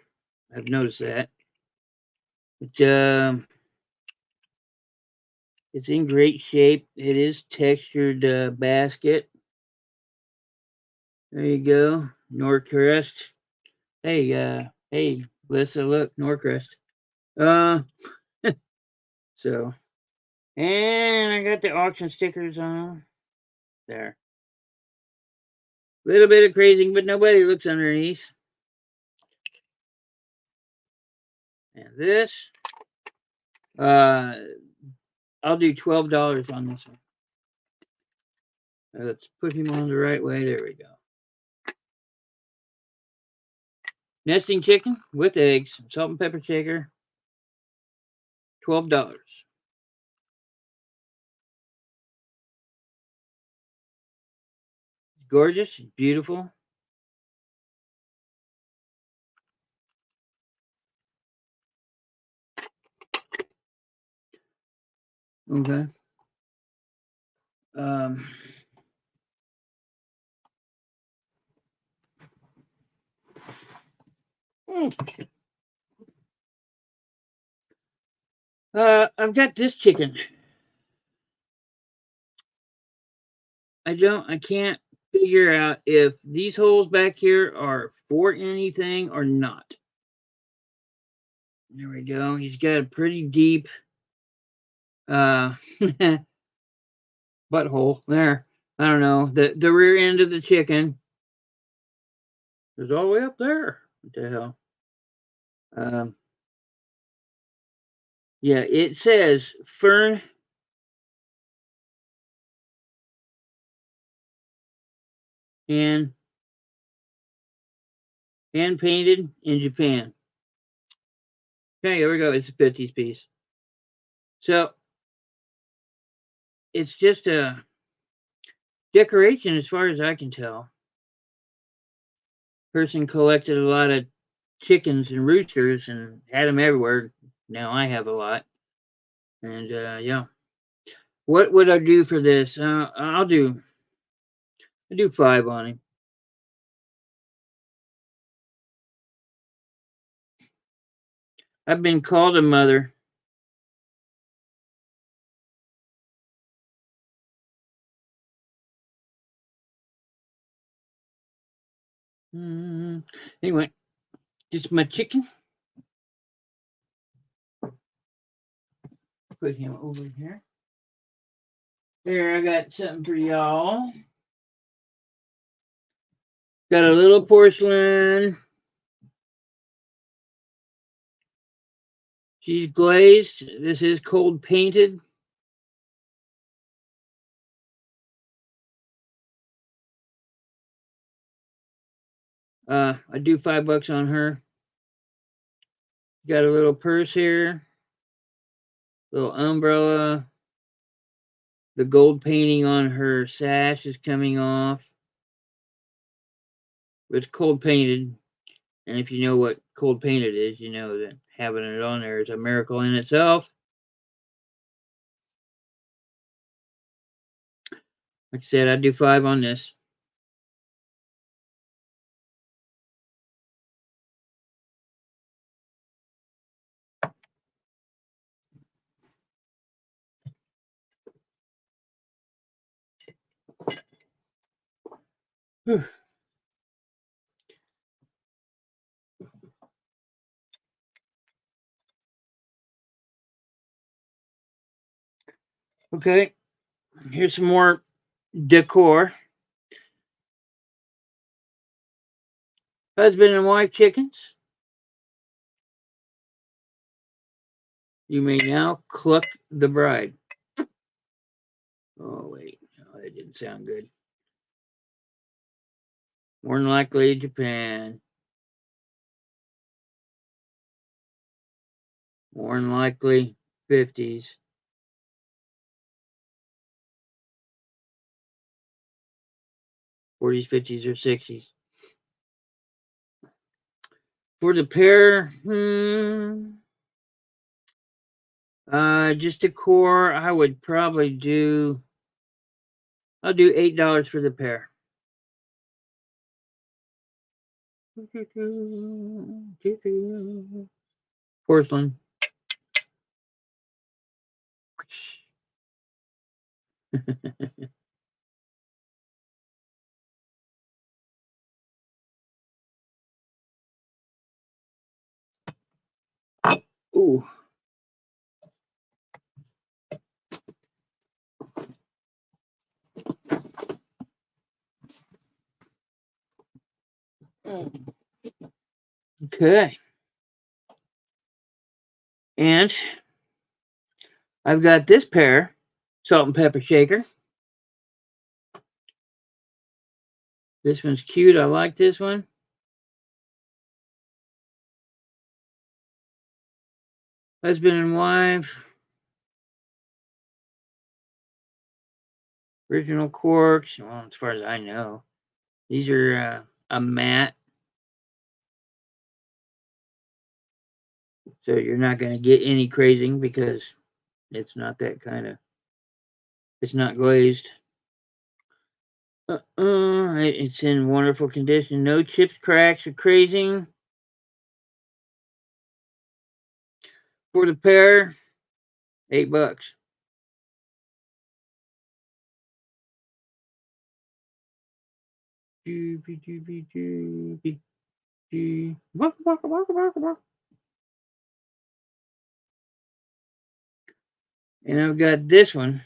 I've noticed that. But, it's in great shape. It is textured basket. There you go. Norcrest. Hey, Lissa, look, Norcrest. Uh, so, and I got the auction stickers on. There. Little bit of crazing, but nobody looks underneath. And this, uh, I'll do $12 on this one. Let's put him on the right way. There we go. Nesting chicken with eggs, salt and pepper shaker, $12. Gorgeous, beautiful. Okay. Um, I've got this chicken. I can't figure out if these holes back here are for anything or not. There we go. He's got a pretty deep butthole there. I don't know. The rear end of the chicken is all the way up there. What the hell? Yeah, it says fern and hand painted in Japan. Okay, here we go. It's a 50s piece. So it's just a decoration as far as I can tell. Person collected a lot of chickens and roosters and had them everywhere. Now I have a lot. And yeah. What would I do for this? I do 5 on him. I've been called a mother. Anyway, just my chicken. Put him over here. There, I got something for y'all. Got a little porcelain. She's glazed. This is cold painted. I do $5 on her. Got a little purse here. Little umbrella. The gold painting on her sash is coming off. It's cold painted. And if you know what cold painted is, you know that having it on there is a miracle in itself. Like I said, I do 5 on this. Okay, here's some more decor. Husband and wife chickens. You may now cluck the bride. Oh, wait. Oh, that didn't sound good. More than likely Japan. More than likely 50s. 40s, 50s, or 60s. For the pair, just a core, I would probably do, I'll do $8 for the pair. Porcelain. Ooh. Okay. And I've got this pair, salt and pepper shaker. This one's cute. I like this one. Husband and wife. Original corks. Well, as far as I know, these are a matte. So you're not going to get any crazing because it's not that kind of, it's not glazed. It's in wonderful condition. No chips, cracks, or crazing. For the pair, $8. And I've got this one,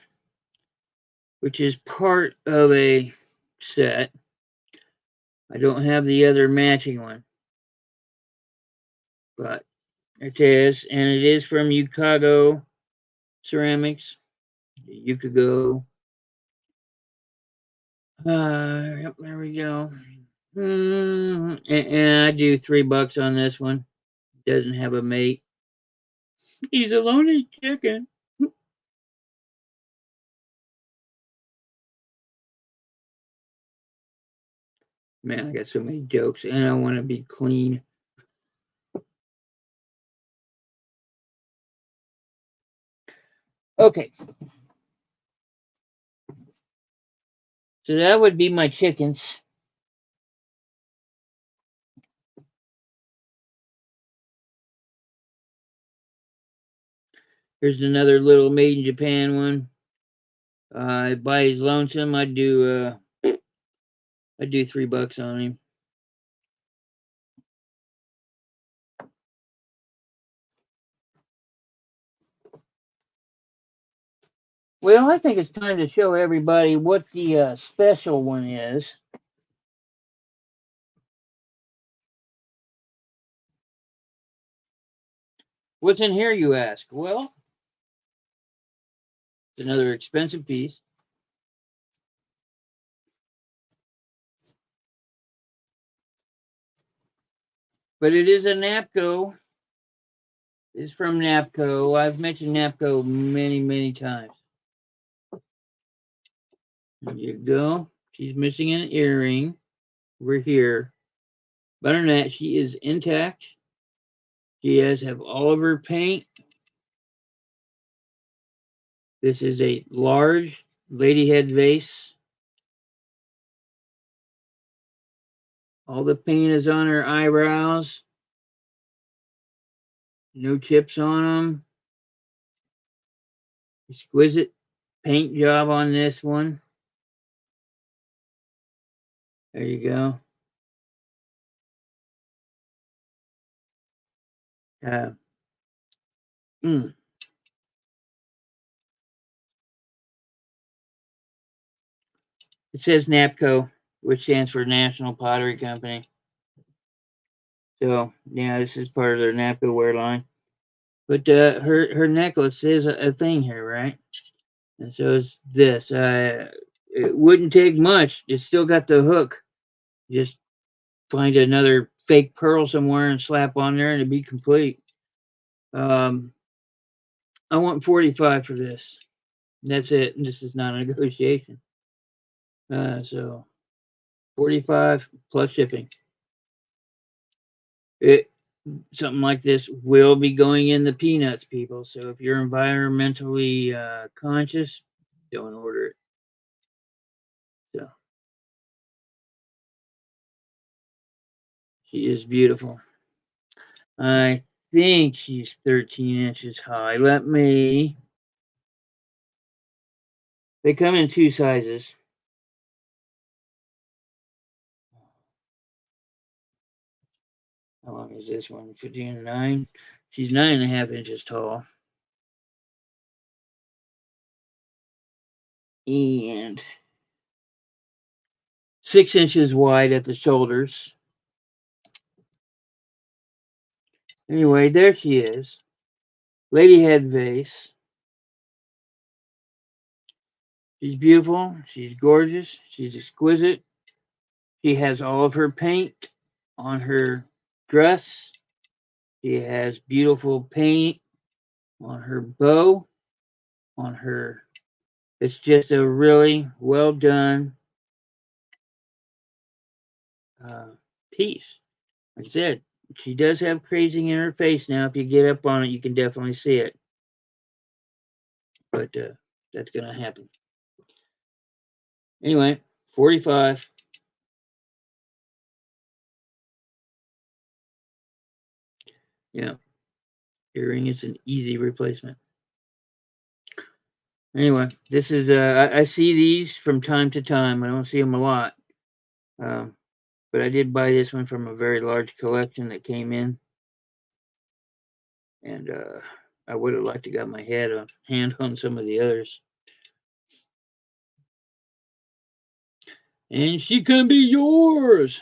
which is part of a set. I don't have the other matching one, but it is, and it is from Yukago Ceramics. Yukago. Yep, there we go. And I do $3 on this one. Doesn't have a mate. He's a lonely chicken. Man, I got so many jokes, and I want to be clean. Okay. So that would be my chickens. Here's another little made in Japan one. By his lonesome, I do $3 on him. Well, I think it's time to show everybody what the special one is. What's in here, you ask? Well, it's another expensive piece. But it is a Napco. It's from Napco. I've mentioned Napco many, many times. There you go. She's missing an earring over here. But other than that, she is intact. She has have all of her paint. This is a large ladyhead vase. All the paint is on her eyebrows. No chips on them. Exquisite paint job on this one. There you go. Uh, mm. It says NAPCO, which stands for National Pottery Company. So yeah, this is part of their NAPCO wear line. But her necklace is a thing here, right? And so it's this. It wouldn't take much. It's still got the hook. Just find another fake pearl somewhere and slap on there, and it'd be complete. I want 45 for this. That's it. This is not a negotiation. So $45 plus shipping. It Something like this will be going in the peanuts, people. So if you're environmentally conscious, don't order it. So she is beautiful. I think she's 13 inches high. They come in two sizes. How long is this one? 15 9. She's 9.5 inches tall. And 6 inches wide at the shoulders. Anyway, there she is. Lady head vase. She's beautiful. She's gorgeous. She's exquisite. She has all of her paint on her dress. She has beautiful paint on her bow, on her. It's just a really well done uh, piece. Like I said, she does have crazing in her face now. If you get up on it, you can definitely see it. But that's going to happen. Anyway, 45. Yeah, earring is an easy replacement. Anyway, this is I see these from time to time. I don't see them a lot, um, but I did buy this one from a very large collection that came in, and I would have liked to got my hand on some of the others. And she can be yours.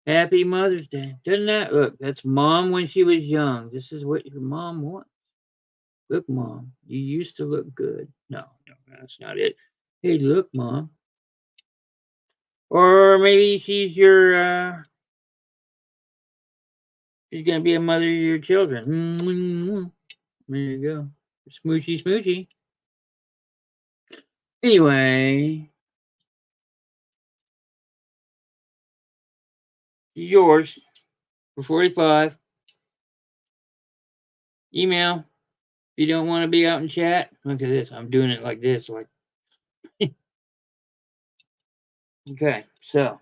Happy Mother's Day. Doesn't that look? That's Mom when she was young. This is what your mom wants. Look, Mom, you used to look good. No, that's not it. Hey, look, Mom. Or maybe she's gonna be a mother of your children. There you go. Smoochy, smoochy. Anyway, yours for 45. Email if you don't want to be out in chat. Look at this. I'm doing it like this. Like, okay, so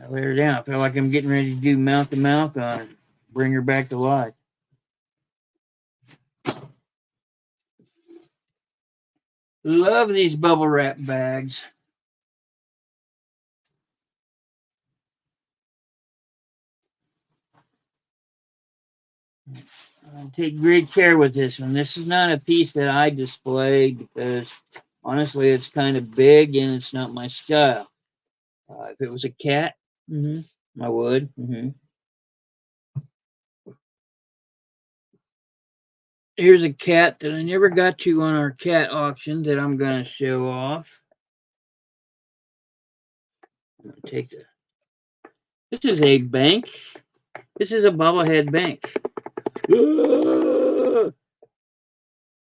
I lay her down. I feel like I'm getting ready to do mouth to mouth on her. Bring her back to life. Love these bubble wrap bags. I take great care with this one. This is not a piece that I display because honestly, it's kind of big and it's not my style. If it was a cat, I would. Here's a cat that I never got to on our cat auction that I'm going to show off. I'm going to take the. This is a bank. This is a bobblehead bank.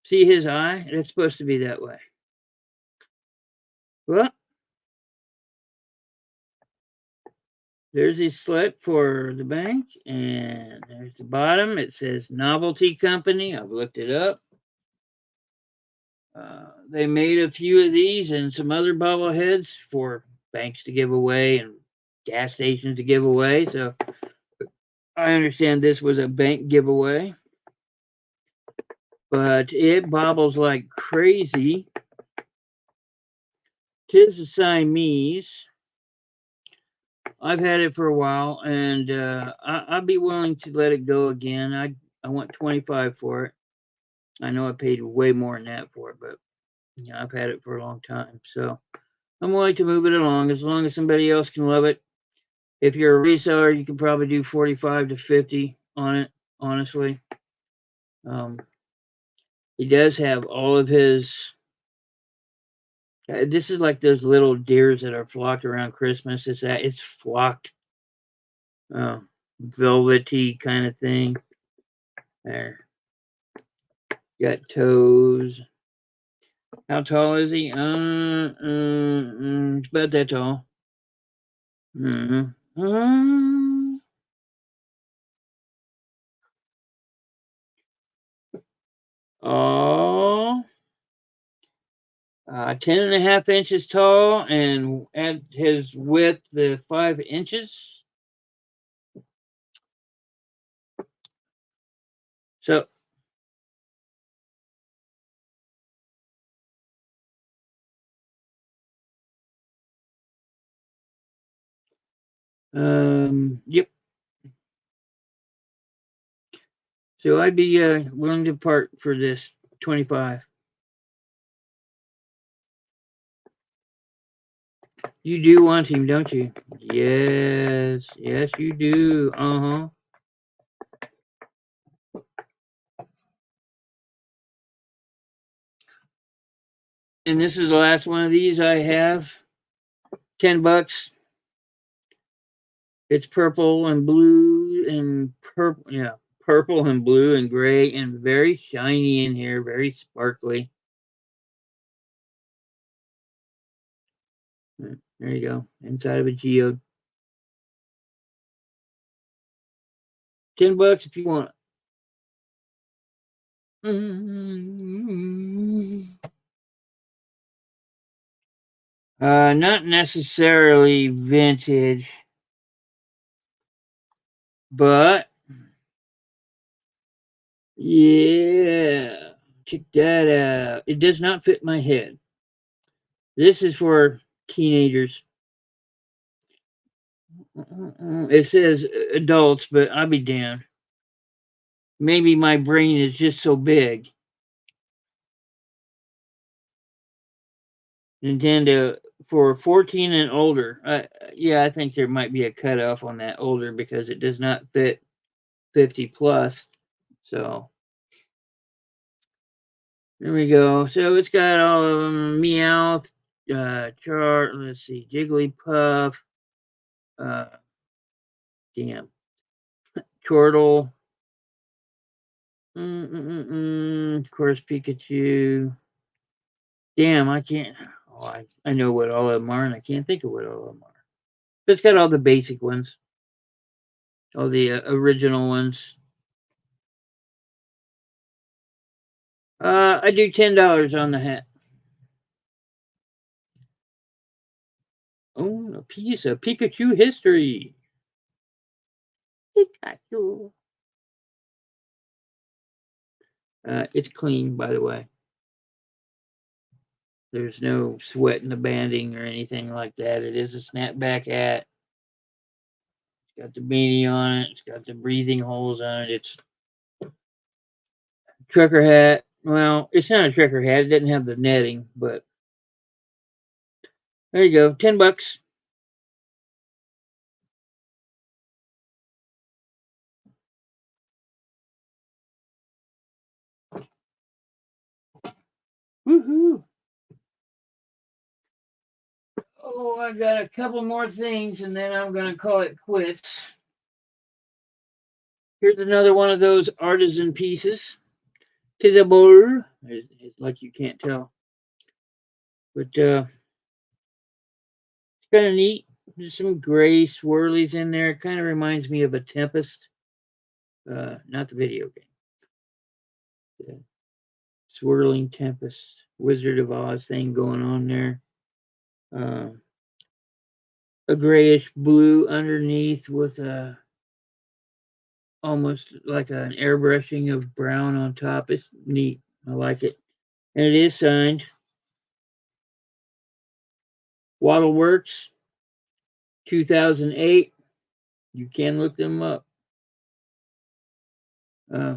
See his eye? It's supposed to be that way. Well, there's a slip for the bank, and there's the bottom. It says Novelty Company. I've looked it up. They made a few of these and some other bobbleheads for banks to give away and gas stations to give away. So I understand this was a bank giveaway, but it bobbles like crazy. Tis a Siamese. I've had it for a while, and I'd be willing to let it go again. I want 25 for it. I know I paid way more than that for it, but I've had it for a long time, so I'm willing to move it along as long as somebody else can love it. If you're a reseller, you can probably do 45 to 50 on it. Honestly, he does have all of his. This is like those little deers that are flocked around Christmas. It's flocked, velvety kind of thing. There, got toes. How tall is he? It's about that tall. Mm-hmm. Oh, 10.5 inches tall, and at his width, the 5 inches. So, yep. So I'd be willing to part for this 25. You do want him, don't you? Yes, yes, you do. Uh huh. And this is the last one of these I have. $10. It's purple and blue and purple. Yeah, purple and blue and gray and very shiny in here, very sparkly. There you go. Inside of a geode. $10 if you want. Not necessarily vintage, but yeah, check that out. It does not fit my head. This is for teenagers. It says adults, but I'll be damned. Maybe my brain is just so big. Nintendo for 14 and older. Yeah, I think there might be a cutoff on that older because it does not fit 50 plus. So there we go. So it's got all of them: Meowth, Chart. Let's see, Jigglypuff. Uh, damn, Chortle. Of course, Pikachu. Damn, I can't. Oh, I know what all of them are, and I can't think of what all of them are. But it's got all the basic ones, all the original ones. I do $10 on the hat. Oh, a piece of Pikachu history. Pikachu. It's clean, by the way. There's no sweat in the banding or anything like that. It is a snapback hat. It's got the beanie on it. It's got the breathing holes on it. It's trucker hat. Well, it's not a trucker hat. It doesn't have the netting, but there you go. $10. Woohoo! Oh, I got a couple more things, and then I'm gonna call it quits. Here's another one of those artisan pieces. Tis a bowl. It's like you can't tell, but it's kind of neat. There's some gray swirlies in there. It kind of reminds me of a Tempest, not the video game. The swirling Tempest, Wizard of Oz thing going on there. Uh, a grayish blue underneath with a almost like an airbrushing of brown on top. It's neat. I like it. And it is signed. Waddle Works, 2008. You can look them up. Uh,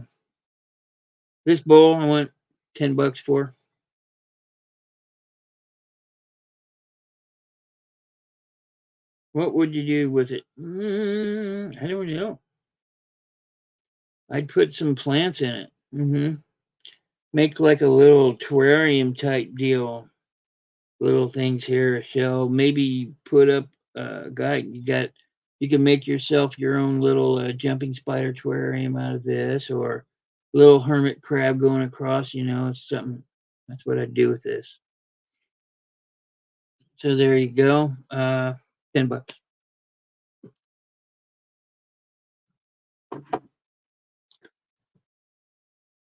this bowl I went $10 for. What would you do with it? I don't know. I'd put some plants in it. Make like a little terrarium type deal. Little things here, a shell. Maybe put up. You can make yourself your own little jumping spider terrarium out of this, or little hermit crab going across. You know, it's something That's what I'd do with this. So there you go. $10.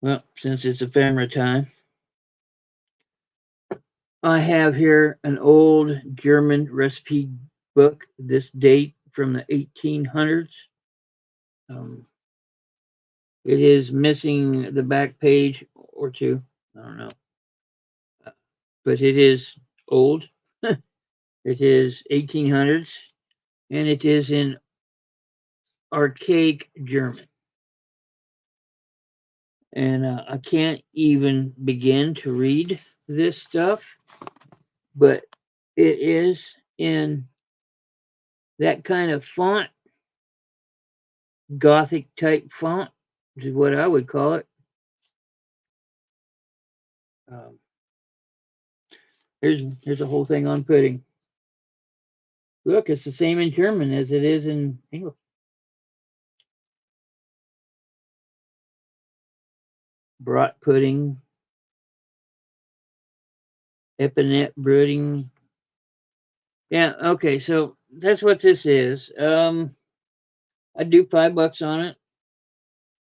Well, since it's ephemera time, I have here an old German recipe book. This date from the 1800s. Um, it is missing the back page or two. I don't know, but it is old. It is 1800s, and it is in archaic German. And I can't even begin to read this stuff, but it is in that kind of font, Gothic type font, which is what I would call it. Um, here's a whole thing on pudding. Look, it's the same in German as it is in English. Brat pudding, Epinette brooding. Yeah, okay, so that's what this is. I'd do $5 on it.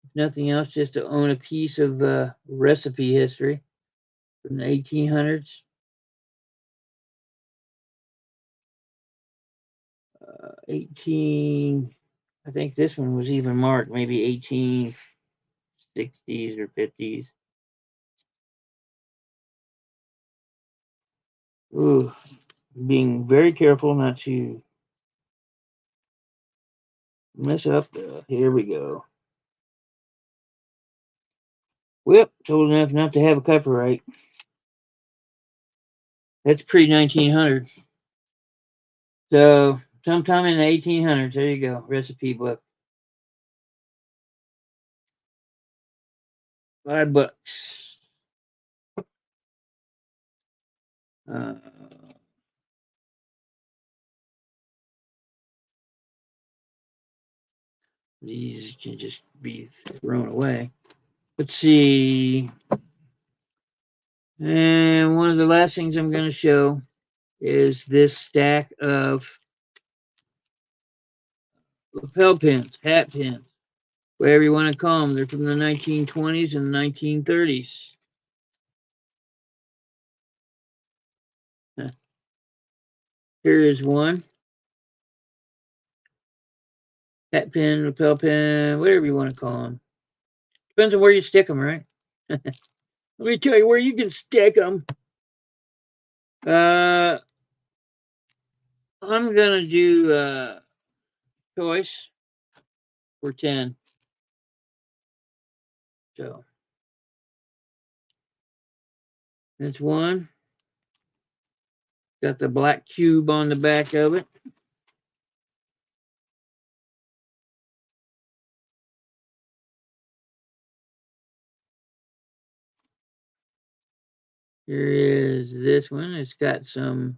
If nothing else, just to own a piece of recipe history from the 1800s. 18, I think this one was even marked, maybe 1860s or 50s. Ooh, being very careful not to mess up. Here we go. Whip, old enough not to have a copyright. That's pre 1900. So sometime in the 1800s. There you go. Recipe book. $5. Uh, these can just be thrown away. Let's see. And one of the last things I'm going to show is this stack of lapel pins, hat pins, whatever you want to call them. They're from the 1920s and 1930s. Here is one. Hat pin, lapel pin, whatever you want to call them. Depends on where you stick them, right? Let me tell you where you can stick them. I'm going to do choice for 10. So that's one. Got the black cube on the back of it. Here is this one. It's got some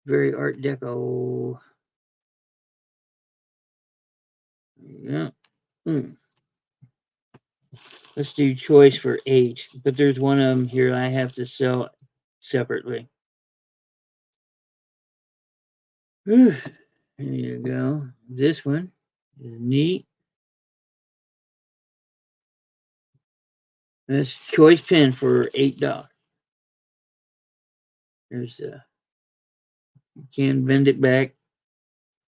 very Art Deco. Yeah. Let's do choice for 8. But there's one of them here I have to sell separately. There you go. This one is neat. That's choice pin for $8. There's you can bend it back.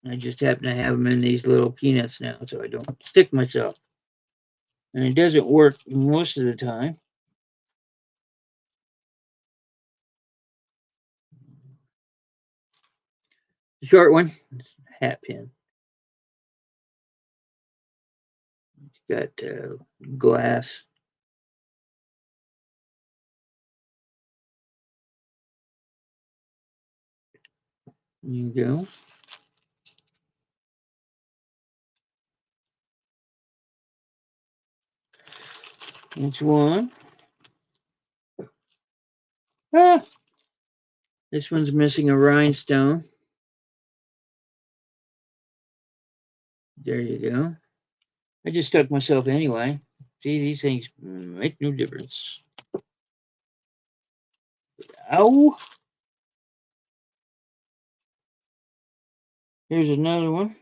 I just happen to have them in these little peanuts now, so I don't stick myself. And it doesn't work most of the time. The short one, hat pin. It's got glass. There you go. That's one. Ah, this one's missing a rhinestone. There you go. I just stuck myself anyway. See, these things make no difference. Ow! Here's another one.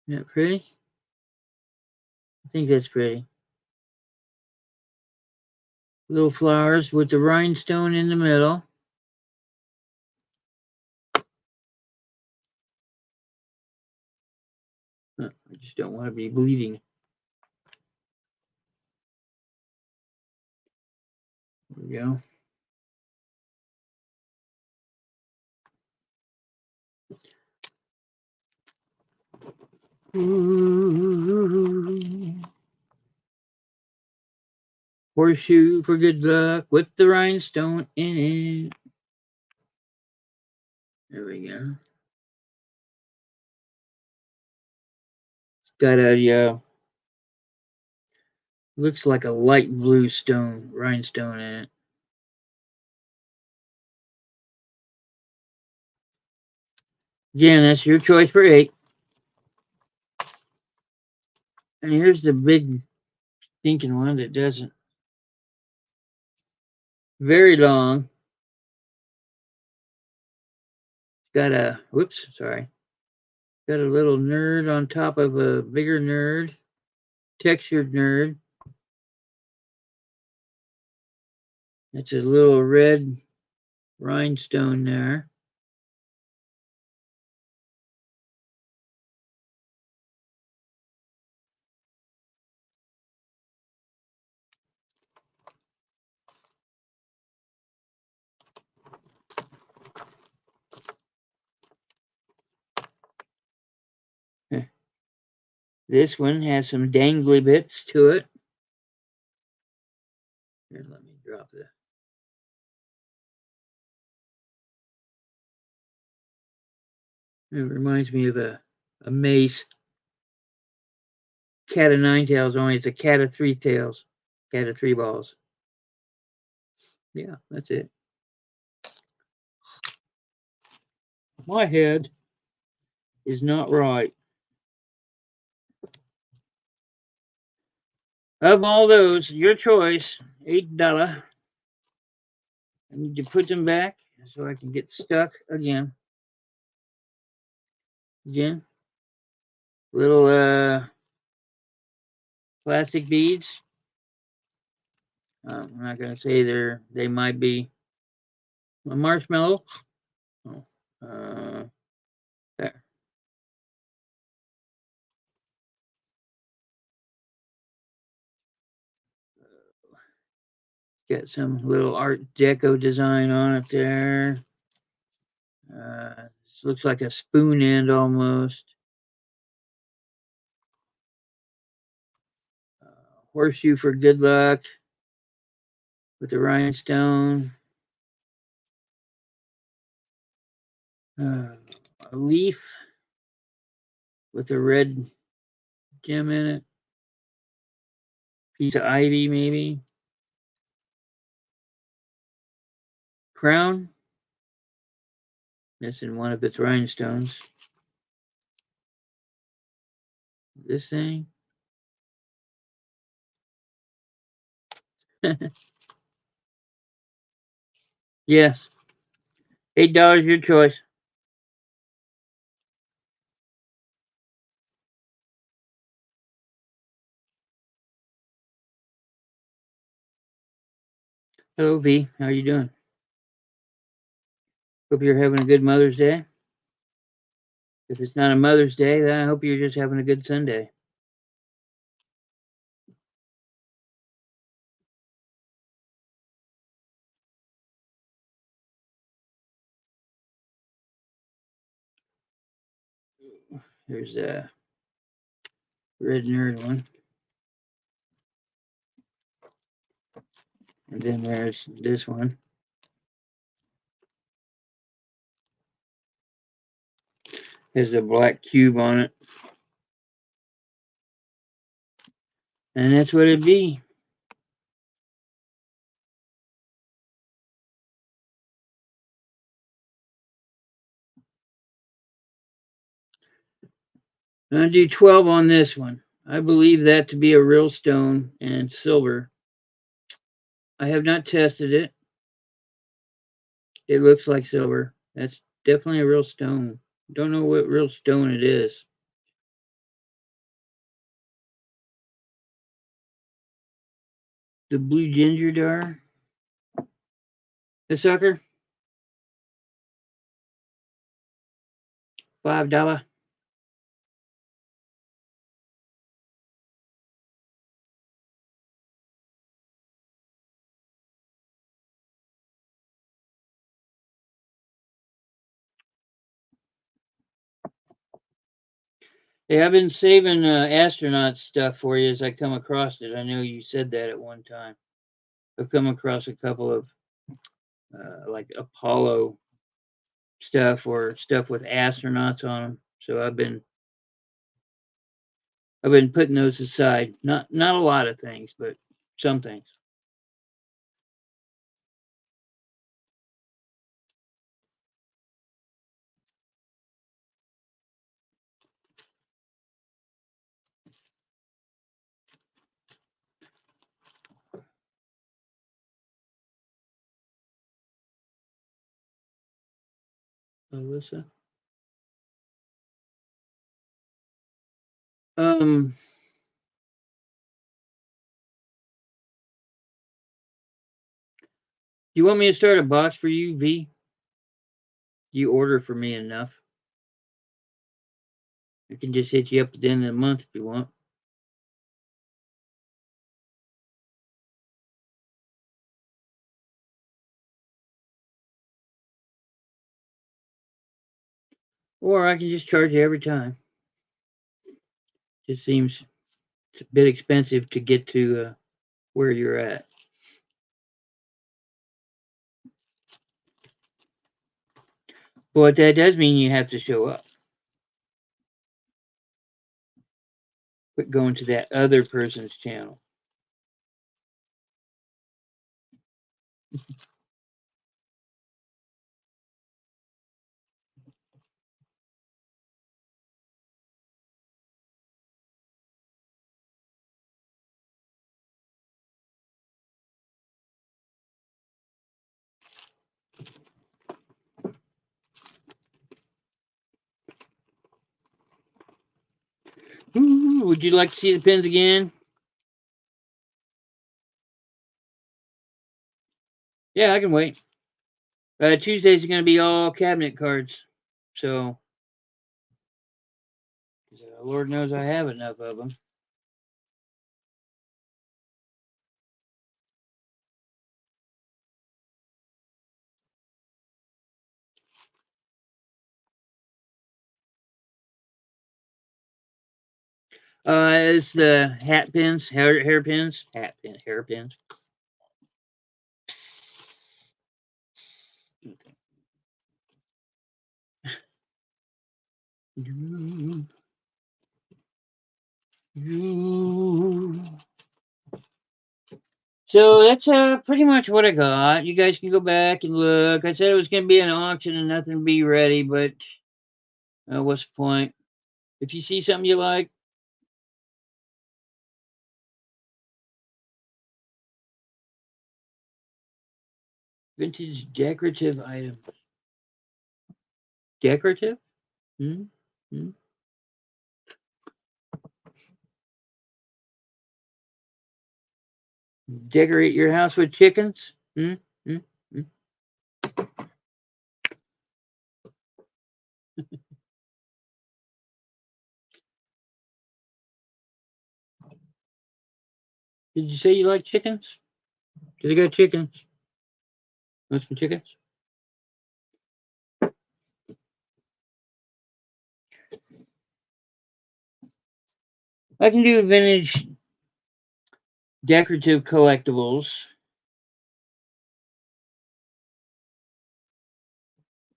Isn't that pretty? I think that's pretty. Little flowers with the rhinestone in the middle. I just don't want to be bleeding. There we go. Ooh. Horseshoe for good luck with the rhinestone in it. There we go. It's got a looks like a light blue stone rhinestone in it. Again, that's your choice for 8. And here's the big stinking one that doesn't. Very long. Got a whoops, sorry. Got a little nerd on top of a bigger nerd. Textured nerd. It's a little red rhinestone there. This one has some dangly bits to it. Here, let me drop the. It reminds me of a mace. Cat of 9 tails, only it's a cat of 3 tails. Cat of 3 balls. Yeah, that's it. My head is not right. Of all those, your choice, $8. I need to put them back so I can get stuck again. Again. Little plastic beads. I'm not gonna say they might be a marshmallow. Oh, there. Got some little Art Deco design on it there. This looks like a spoon end almost. Horseshoe for good luck with the rhinestone. A leaf with a red gem in it. Piece of ivy, maybe. Crown. Missing one of its rhinestones. This thing. Yes. $8, your choice. Hello, V. How you doing? Hope you're having a good Mother's Day. If it's not a Mother's Day, then I hope you're just having a good Sunday. Here's a red nerd one. And then there's this one. There's a black cube on it. And that's what it'd be. I'm going to do 12 on this one. I believe that to be a real stone and silver. I have not tested it. It looks like silver. That's definitely a real stone. Don't know what real stone it is. The blue ginger jar. The sucker. $5. Hey, I've been saving astronaut stuff for you as I come across it. I know you said that at one time. I've come across a couple of like Apollo stuff or stuff with astronauts on them. So I've been putting those aside. Not a lot of things, but some things. Alyssa. Um, you want me to start a box for you, V? You order for me enough. I can just hit you up at the end of the month if you want. Or I can just charge you every time. Just seems it's a bit expensive to get to where you're at. But that does mean you have to show up. Quit going to that other person's channel. Ooh, would you like to see the pins again? Yeah, I can wait. Tuesdays are going to be all cabinet cards. So, Lord knows I have enough of them. It's the hat pins, hair pins, hair pins. You, you. So that's pretty much what I got. You guys can go back and look. I said it was going to be an auction and nothing to be ready, but what's the point? If you see something you like, vintage decorative items. Decorative? Hmm? Hmm? Decorate your house with chickens? Hmm? Hmm? Hmm? Did you say you like chickens? Because I got chickens. Want some chickens? I can do vintage decorative collectibles,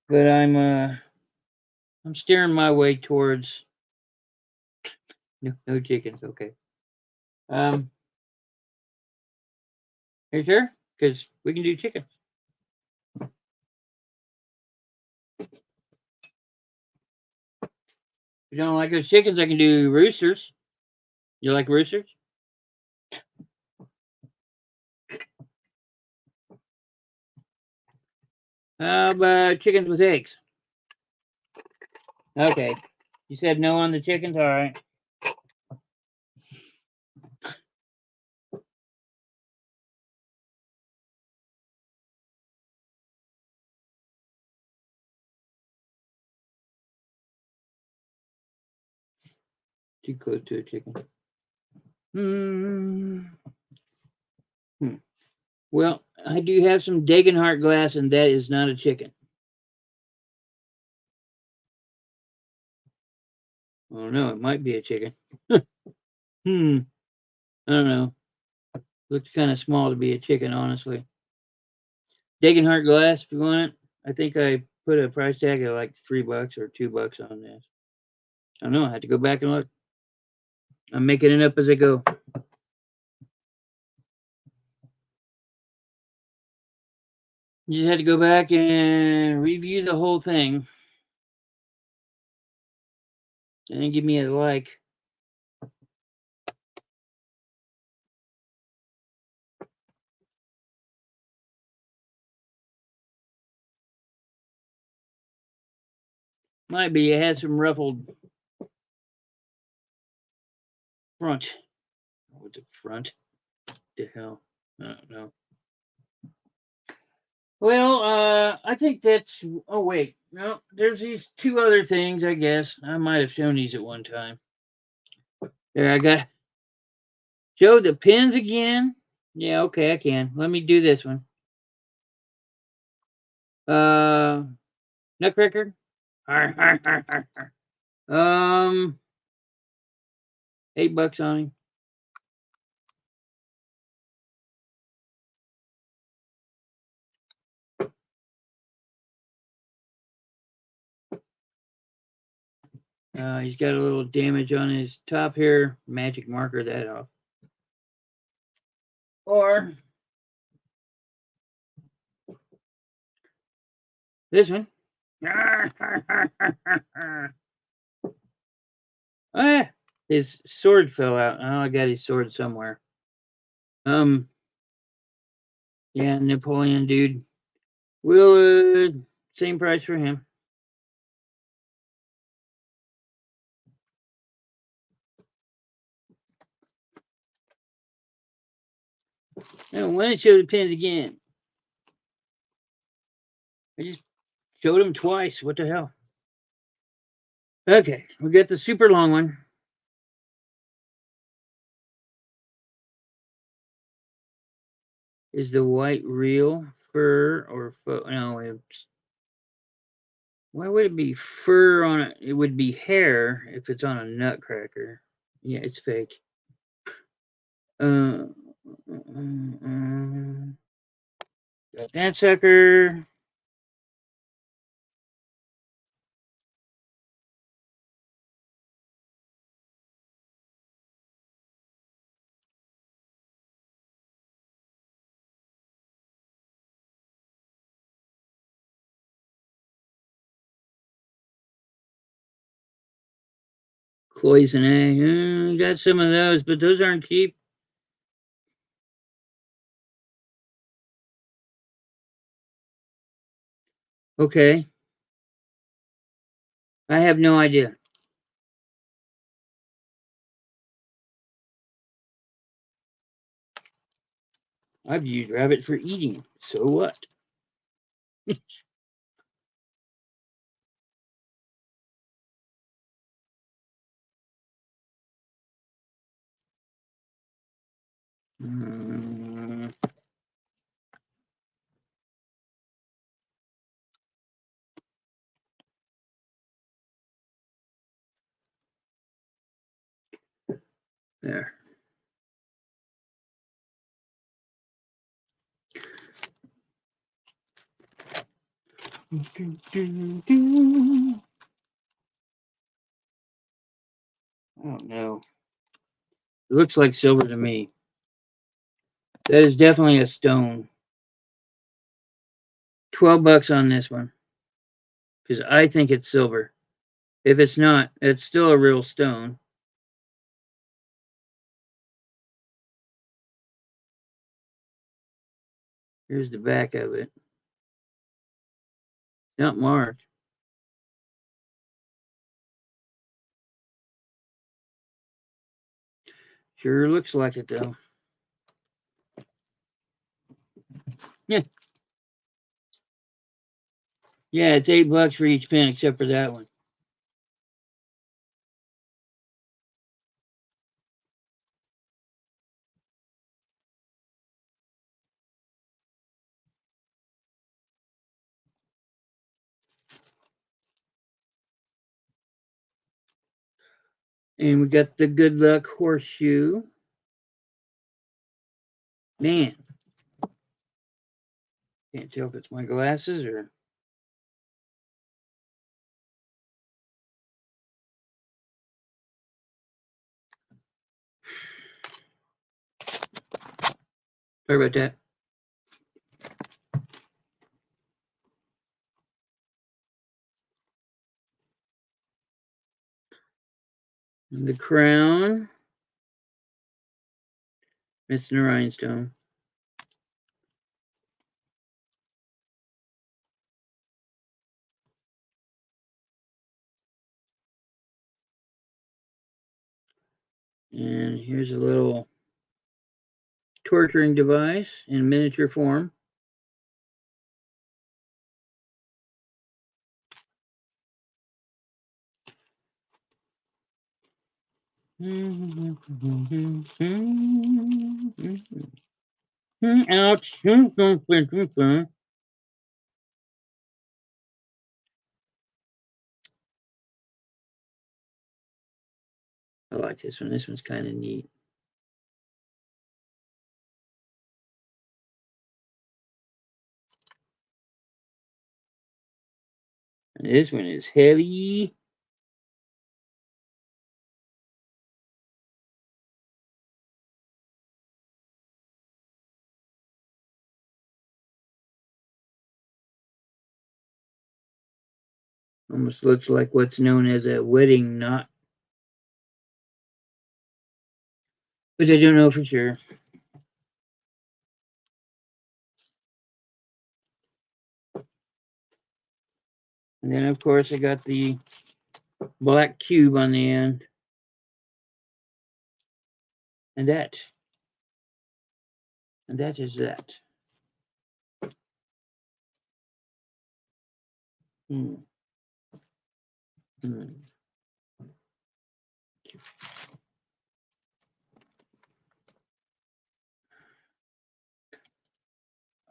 but I'm steering my way towards no chickens. Okay. Um, are you sure? Because we can do chickens. you don't like those chickens, I can do roosters. You like roosters? How about chickens with eggs? Okay. You said no on the chickens? All right. Too close to a chicken. Hmm. Well, I do have some Degenhart glass, and that is not a chicken. Oh no, it might be a chicken. Hmm. I don't know. Looks kind of small to be a chicken, honestly. Degenhart glass, if you want it. I think I put a price tag of like $3 or $2 on this. I don't know. I had to go back and look. I'm making it up as I go. You just had to go back and review the whole thing and then give me a like. Might be. It had some ruffled front. What's a front? The hell? I don't know. Well, I think that's. Oh wait, no. There's these two other things. I guess I might have shown these at one time. There, I got. Show the pins again. Yeah, okay, I can. Let me do this one. Nutcracker. Um, $8 on him. He's got a little damage on his top here. Magic marker that off. Or this one. Ah, his sword fell out. Oh, I got his sword somewhere. Yeah, Napoleon dude. Will same price for him. Now, why don't show the pins again? I just showed him twice. What the hell? Okay, we got the super long one. Is the white real fur or no? Why would it be fur on it? It would be hair if it's on a nutcracker. Yeah, it's fake. Uh, got that sucker. Cloisonne. Got some of those, but those aren't cheap. Okay. I have no idea. I've used rabbit for eating. So what? Mm, there. I don't know. It looks like silver to me. That is definitely a stone. $12 on this one because I think it's silver. If it's not, it's still a real stone. Here's the back of it. Not marked. Sure looks like it though. Yeah. Yeah, it's $8 for each pin except for that one. And we got the good luck horseshoe. Man, can't tell if it's my glasses or. Sorry about that. And the crown. Missing a rhinestone. And here's a little torturing device in miniature form. Ouch. I like this one. This one's kind of neat. And this one is heavy. Almost looks like what's known as a wedding knot. But I don't know for sure. And then, of course, I got the black cube on the end. And that. And that is that. Hmm. Hmm.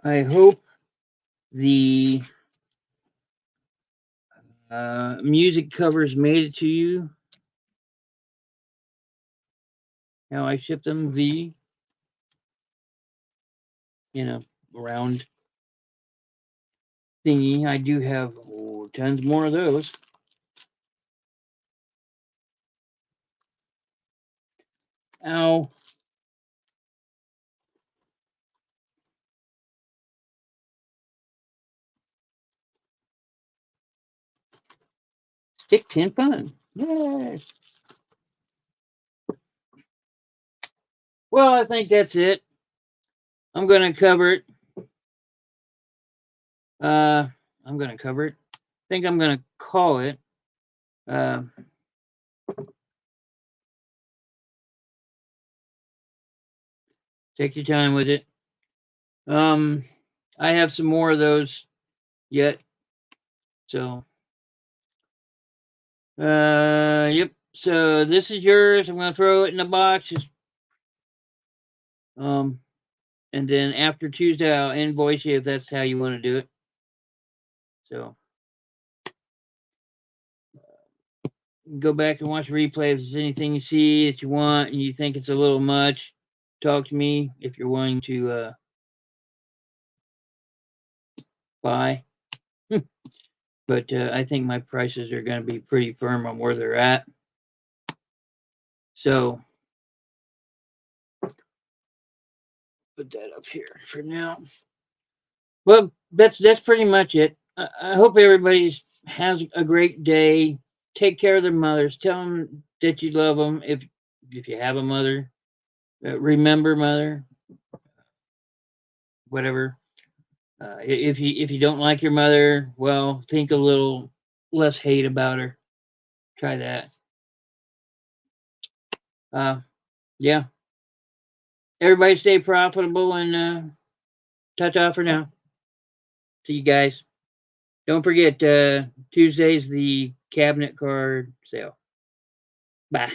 I hope the music covers made it to you. How I ship them the, round thingy. I do have tons more of those. Ow. Stick pin fun. Yay. Well, I think that's it. I'm going to cover it. I'm going to cover it. I think I'm going to call it. Take your time with it. I have some more of those yet. So, yep. So this is yours. I'm going to throw it in the box. And then after Tuesday, I'll invoice you if that's how you want to do it. So, go back and watch the replay. If there's anything you see that you want and you think it's a little much, talk to me if you're willing to buy. But I think my prices are going to be pretty firm on where they're at. So put that up here for now. Well, that's pretty much it. I hope everybody has a great day. take care of their mothers. Tell them that you love them. If you have a mother, remember mother, whatever. If you don't like your mother, well, think a little less hate about her. Try that. Uh, yeah. Everybody stay profitable and ta-ta for now. See you guys. Don't forget Tuesday's the cabinet card sale. Bye.